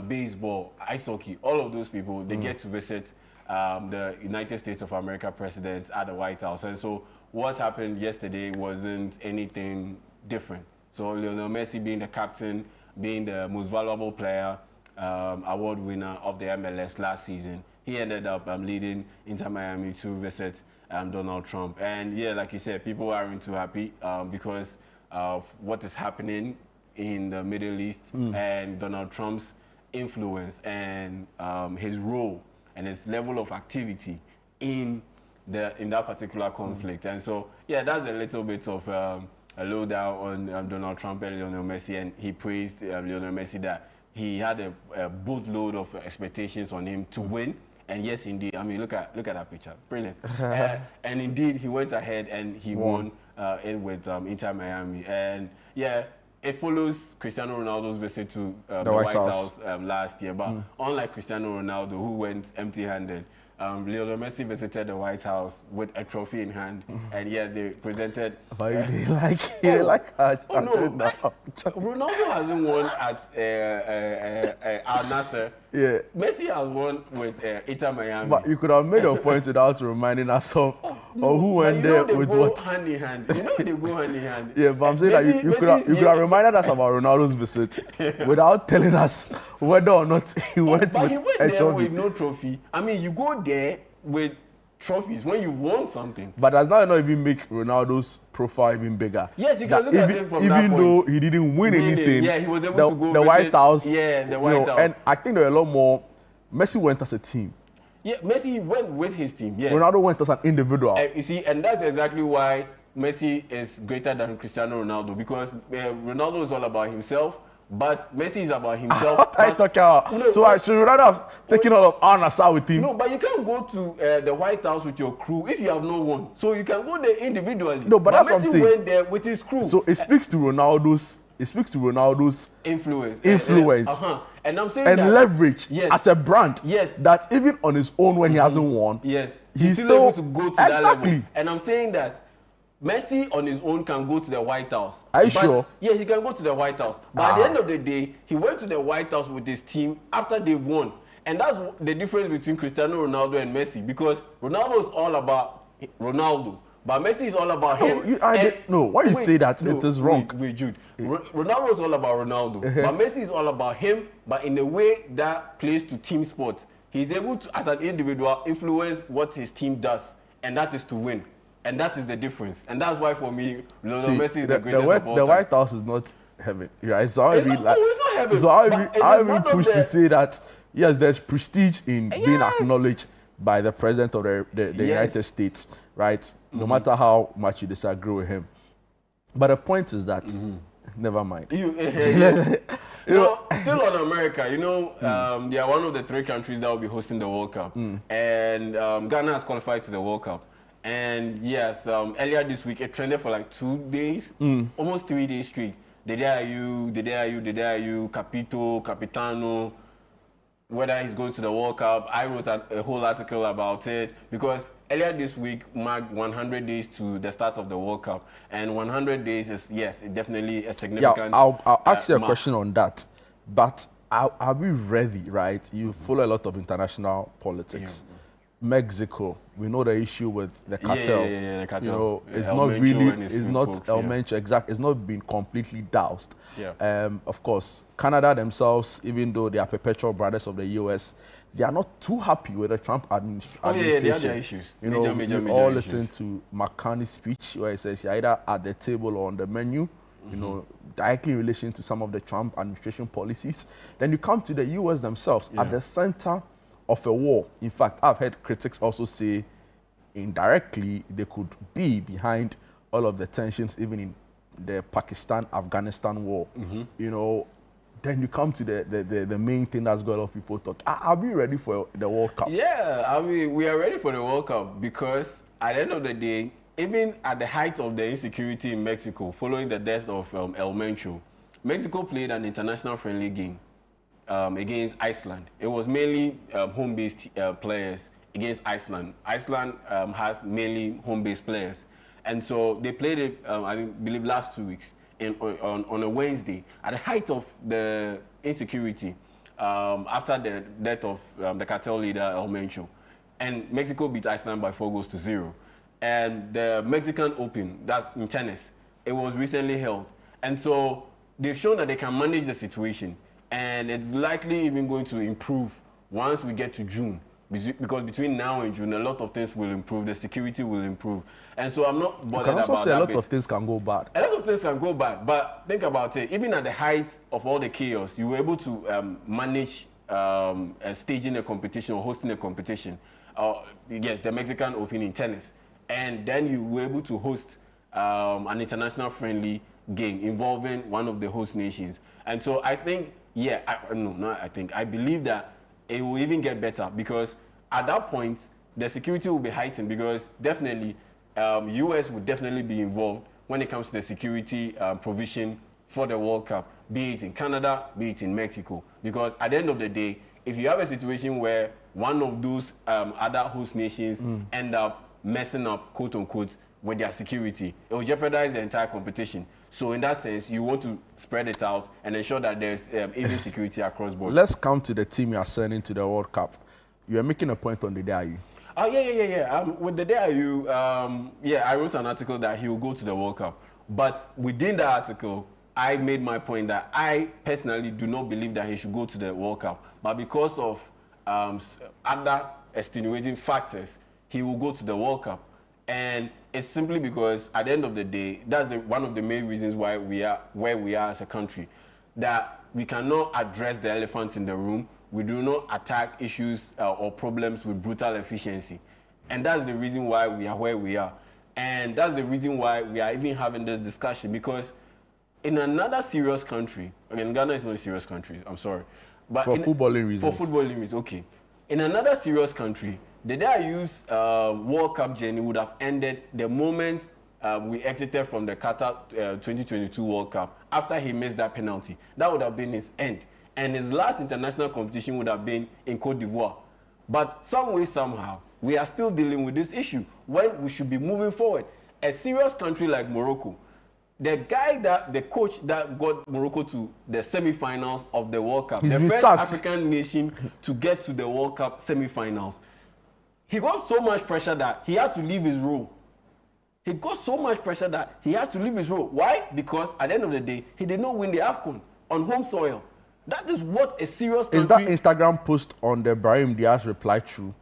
baseball, ice hockey, all of those people, they get to visit the United States of America president at the White House. And so what happened yesterday wasn't anything different. So Lionel Messi being the captain, being the most valuable player, award winner of the MLS last season, he ended up leading Inter Miami to visit Donald Trump. And yeah, like you said, people aren't too happy because of what is happening in the Middle East and Donald Trump's influence and his role and his level of activity in that particular conflict. And so, yeah, that's a little bit of a lowdown on Donald Trump and Lionel Messi, and he praised Lionel Messi that he had a boatload of expectations on him to win. And yes, indeed, I mean, look at that picture, brilliant. And indeed, he went ahead and he won in with Inter Miami. And yeah, it follows Cristiano Ronaldo's visit to the White House last year. But unlike Cristiano Ronaldo, who went empty-handed, Lionel Messi visited the White House with a trophy in hand, and yeah, they presented. But you didn't like oh no, Ronaldo hasn't won at Al Nassr. Yeah. Messi has won with Inter Miami. But you could have made a point without reminding us of who went there with what. Hand in hand. You know they go hand in hand. Yeah, but I'm saying that you could have reminded us about Ronaldo's visit without telling us whether or not he went but with he went a there trophy. with no trophy. I mean, you go there with trophies when you won something. But does that not even make Ronaldo's profile even bigger? Yes, you can look at it from that even point. though he didn't win anything, yeah, he was able to go the visit, White House. Yeah, the White House. And I think there are a lot more. Messi went as a team. Yeah, Messi went with his team. Yeah. Ronaldo went as an individual. You see, and that's exactly why Messi is greater than Cristiano Ronaldo, because Ronaldo is all about himself, but Messi is about himself. What are you talking about? No, so I should rather have taken all of Al Nassr with him. No, but you can't go to the White House with your crew if you have no one. So you can go there individually. No, but that's what I'm Messi saying. went there with his crew. So it speaks to Ronaldo's influence. And I'm saying and that, leverage as a brand. Yes. That even on his own when he hasn't won. Yes. He's still able to go to that level. And I'm saying that Messi on his own can go to the White House. Are you sure? Yeah, he can go to the White House. But at the end of the day, he went to the White House with his team after they won. And that's the difference between Cristiano Ronaldo and Messi, because Ronaldo is all about Ronaldo, but Messi is all about him. When you say that, it is wrong. Wait, Jude. Ronaldo is all about Ronaldo, but Messi is all about him, but in a way that plays to team sports. He's able to, as an individual, influence what his team does, and that is to win. And that is the difference. And that's why, for me, Lionel Messi is the greatest of all time. The White House is not heaven. Right? So it's not heaven. So I will push to say that, yes, there's prestige in being acknowledged by the president of the United States, right? No matter how much you disagree with him. But the point is that, never mind. Still on America, they are one of the 3 countries that will be hosting the World Cup. And Ghana has qualified to the World Cup. And yes, earlier this week, it trended for like 2 days, almost 3 days straight, Dede Ayew, Capito, Capitano, whether he's going to the World Cup. I wrote a whole article about it because earlier this week marked 100 days to the start of the World Cup. And 100 days is, yes, definitely a significant... Yeah, I'll ask you a mark. question on that. But are we ready, right? You follow a lot of international politics. Yeah. Mexico, we know the issue with the cartel. Yeah, the cartel. You know, it's El not Mencho really, and his it's few not folks, El yeah. Mencho, exact. It's not been completely doused. Yeah. Of course, Canada themselves, even though they are perpetual brothers of the US, they are not too happy with the Trump administration. Yeah, they have their issues. You know, Major we all issues. listen to McCartney's speech where he says you're either at the table or on the menu. You know, directly in relation to some of the Trump administration policies. Then you come to the US themselves at the center of a war. In fact, I've heard critics also say indirectly they could be behind all of the tensions, even in the Pakistan-Afghanistan war. You know, then you come to the main thing that's got a lot of people talk. Are we ready for the World Cup? Yeah, I mean, we are ready for the World Cup because at the end of the day, even at the height of the insecurity in Mexico, following the death of El Mencho, Mexico played an international friendly game against Iceland. It was mainly home-based players against Iceland. Iceland has mainly home-based players. And so they played it, I believe, last 2 weeks on a Wednesday at the height of the insecurity after the death of the cartel leader El Mencho. And Mexico beat Iceland by 4-0. And the Mexican Open, that's in tennis, it was recently held. And so they've shown that they can manage the situation. And it's likely even going to improve once we get to June. Because between now and June, a lot of things will improve. The security will improve. And so I'm not bothered about that. You can also say a lot of things can go bad. A lot of things can go bad. But think about it. Even at the height of all the chaos, you were able to manage staging a competition or hosting a competition. Yes, the Mexican Open in tennis. And then you were able to host an international friendly game involving one of the host nations. And so I think, I believe that it will even get better because at that point, the security will be heightened because definitely US will definitely be involved when it comes to the security provision for the World Cup, be it in Canada, be it in Mexico. Because at the end of the day, if you have a situation where one of those other host nations end up messing up, quote unquote, with their security, it will jeopardize the entire competition. So in that sense, you want to spread it out and ensure that there's even security across board. Let's come to the team you are sending to the World Cup. You are making a point on Dede Ayew. Oh, yeah. With Dede Ayew, I wrote an article that he will go to the World Cup. But within the article, I made my point that I personally do not believe that he should go to the World Cup. But because of other extenuating factors, he will go to the World Cup. And it's simply because at the end of the day, that's one of the main reasons why we are where we are as a country, that we cannot address the elephants in the room. We do not attack issues or problems with brutal efficiency. And that's the reason why we are where we are. And that's the reason why we are even having this discussion, because in another serious country, again, Ghana is not a serious country, I'm sorry. But for footballing reasons. For footballing reasons, okay. In another serious country, the Dede Ayew's World Cup journey would have ended the moment we exited from the Qatar 2022 World Cup. After he missed that penalty, that would have been his end. And his last international competition would have been in Cote d'Ivoire. But some way, somehow, we are still dealing with this issue when we should be moving forward. A serious country like Morocco, the coach that got Morocco to the semi-finals of the World Cup, the first African nation to get to the World Cup semi-finals, he got so much pressure that he had to leave his role. Why? Because at the end of the day, he did not win the AFCON on home soil. That is what a serious country... Is that Instagram post on the Brahim Diaz reply true?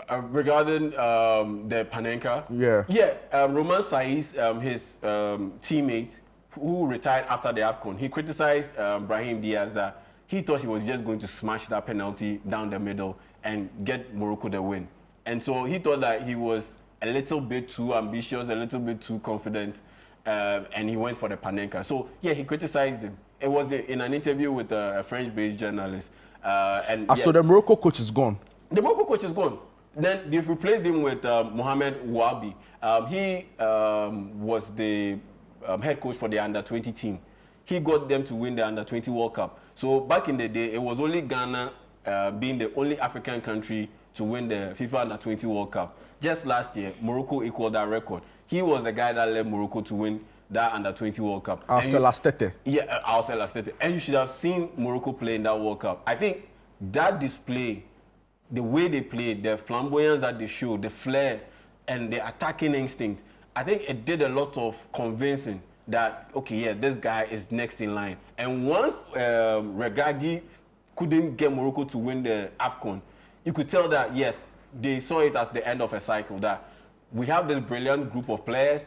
Regarding the Panenka? Yeah. Yeah, Roman Saiz, his teammate, who retired after the AFCON, he criticized Brahim Diaz that he thought he was just going to smash that penalty down the middle and get Morocco the win. And so he thought that he was a little bit too ambitious, a little bit too confident, and he went for the Panenka. So, yeah, he criticized him. It was in an interview with a French-based journalist. So the Morocco coach is gone? The Morocco coach is gone. Then they've replaced him with Mohamed Wabi. He was the head coach for the under-20 team. he got them to win the Under-20 World Cup. So back in the day, it was only Ghana being the only African country to win the FIFA Under-20 World Cup. Just last year, Morocco equaled that record. He was the guy that led Morocco to win that Under-20 World Cup. Alcel Astete. Yeah, Alcel Astete. And you should have seen Morocco play in that World Cup. I think that display, the way they played, the flamboyance that they showed, the flair, and the attacking instinct, I think it did a lot of convincing that, okay, yeah, this guy is next in line. And once Regragui couldn't get Morocco to win the AFCON, you could tell that, yes, they saw it as the end of a cycle, that we have this brilliant group of players,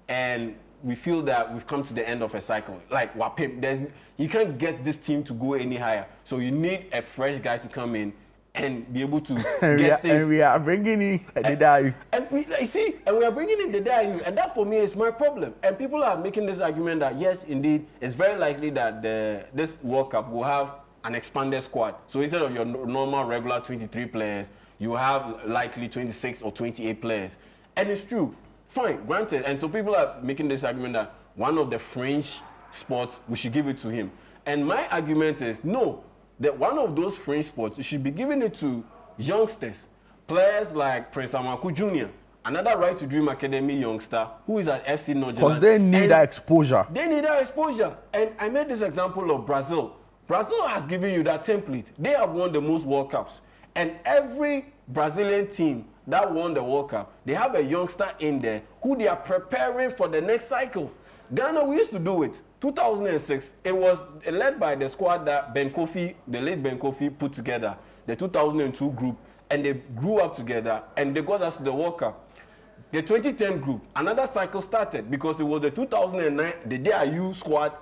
and we feel that we've come to the end of a cycle. Like Wapim, you can't get this team to go any higher. So you need a fresh guy to come in and be able to get things. And we are bringing in Dedayu. And we are bringing in Dedayu, and that for me is my problem. And people are making this argument that yes, indeed, it's very likely that this World Cup will have an expanded squad. So instead of your normal regular 23 players, you have likely 26 or 28 players. And it's true. Fine, granted. And so people are making this argument that one of the fringe sports, we should give it to him. And my argument is no, that one of those fringe sports, you should be giving it to youngsters. Players like Prince Amaku Jr., another Right to Dream Academy youngster who is at FC Norge. Because they need that exposure. They need that exposure. And I made this example of Brazil. Brazil has given you that template. They have won the most World Cups. And every Brazilian team that won the World Cup, they have a youngster in there who they are preparing for the next cycle. Ghana, we used to do it. 2006, it was led by the squad that Ben Kofi, the late Ben Kofi, put together, the 2002 group, and they grew up together, and they got us to the World Cup. The 2010 group, another cycle started because it was the 2009, the DIU squad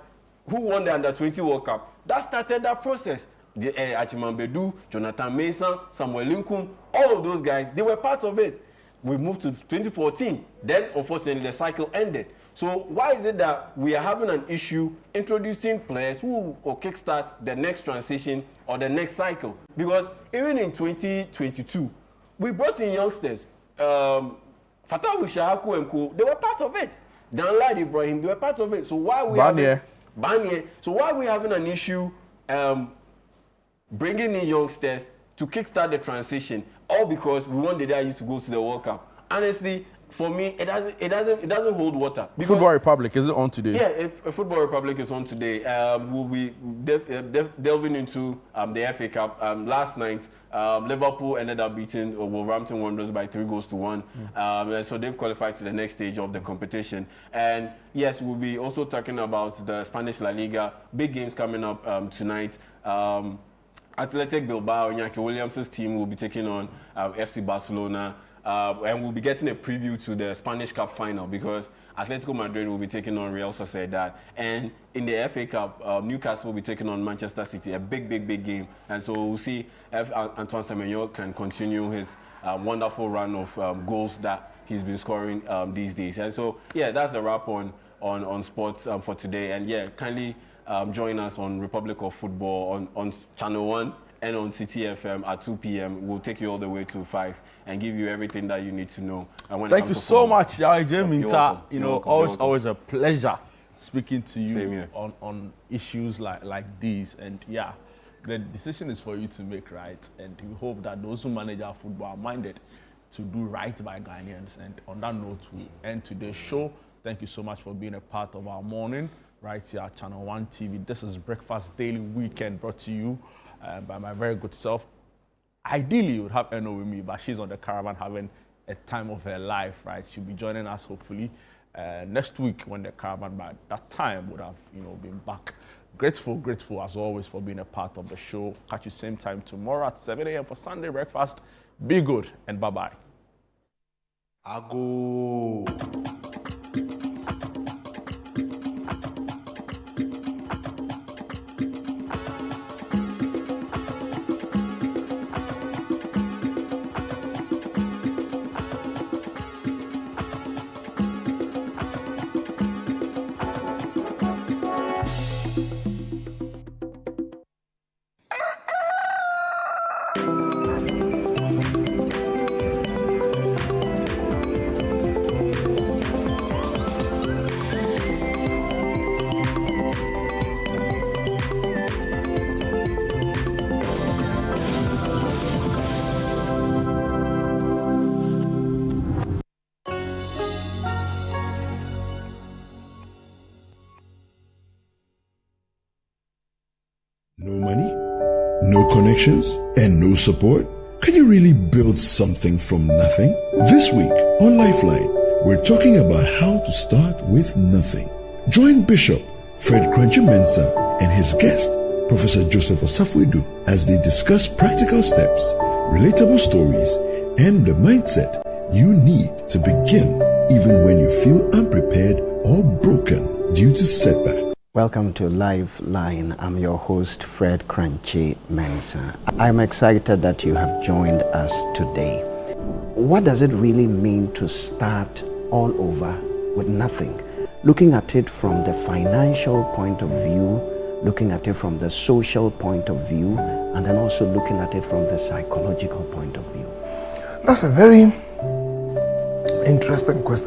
who won the Under-20 World Cup. That started that process. Achimambedu, Jonathan Mason, Samuel Lincoln, all of those guys, they were part of it. We moved to 2014. Then, unfortunately, the cycle ended. So why is it that we are having an issue introducing players who will kickstart the next transition or the next cycle? Because even in 2022, we brought in youngsters. Fatawu Shahaku and Co, they were part of it. Danlad Ibrahim, they were part of it. So why are we Banye. So why are we having an issue bringing in youngsters to kickstart the transition, all because we want the DIU to go to the World Cup? Honestly, for me, it doesn't hold water. Football Republic, is it on today? Yeah, Football Republic is on today. We'll be delving into the FA Cup. Last night, Liverpool ended up beating Wolverhampton Wanderers by 3-1. And so they've qualified to the next stage of the competition. And yes, we'll be also talking about the Spanish La Liga. Big games coming up tonight. Athletic Bilbao, Iñaki Williams' team will be taking on FC Barcelona. And we'll be getting a preview to the Spanish Cup final because Atletico Madrid will be taking on Real Sociedad. And in the FA Cup, Newcastle will be taking on Manchester City, a big game. And so we'll see if Antoine Semenyo can continue his wonderful run of goals that he's been scoring these days. And so, yeah, that's the wrap on sports for today. And yeah, kindly join us on Republic of Football on Channel 1 and on CTFM at 2 p.m. We'll take you all the way to 5 and give you everything that you need to know. And thank you so much, Yao Minta. You know, always a pleasure speaking to you on issues like these. And yeah, the decision is for you to make, right? And we hope that those who manage our football are minded to do right by Ghanaians. And on that note, we end today's show. Thank you so much for being a part of our morning right here at Channel 1 TV. This is Breakfast Daily Weekend brought to you by my very good self. Ideally, you would have Eno with me, but she's on the caravan having a time of her life, right? She'll be joining us hopefully next week when the caravan by that time would have, been back. Grateful as always for being a part of the show. Catch you same time tomorrow at 7 a.m. for Sunday breakfast. Be good and bye-bye. Ago. No connections and no support? Can you really build something from nothing? This week on Lifeline, we're talking about how to start with nothing. Join Bishop Fred Kranche Mensah and his guest, Professor Joseph Asafo-Edu, as they discuss practical steps, relatable stories, and the mindset you need to begin even when you feel unprepared or broken due to setbacks. Welcome to Lifeline. I'm your host, Fred Kranche Mensah. I'm excited that you have joined us today. What does it really mean to start all over with nothing? Looking at it from the financial point of view, looking at it from the social point of view, and then also looking at it from the psychological point of view. That's a very interesting question.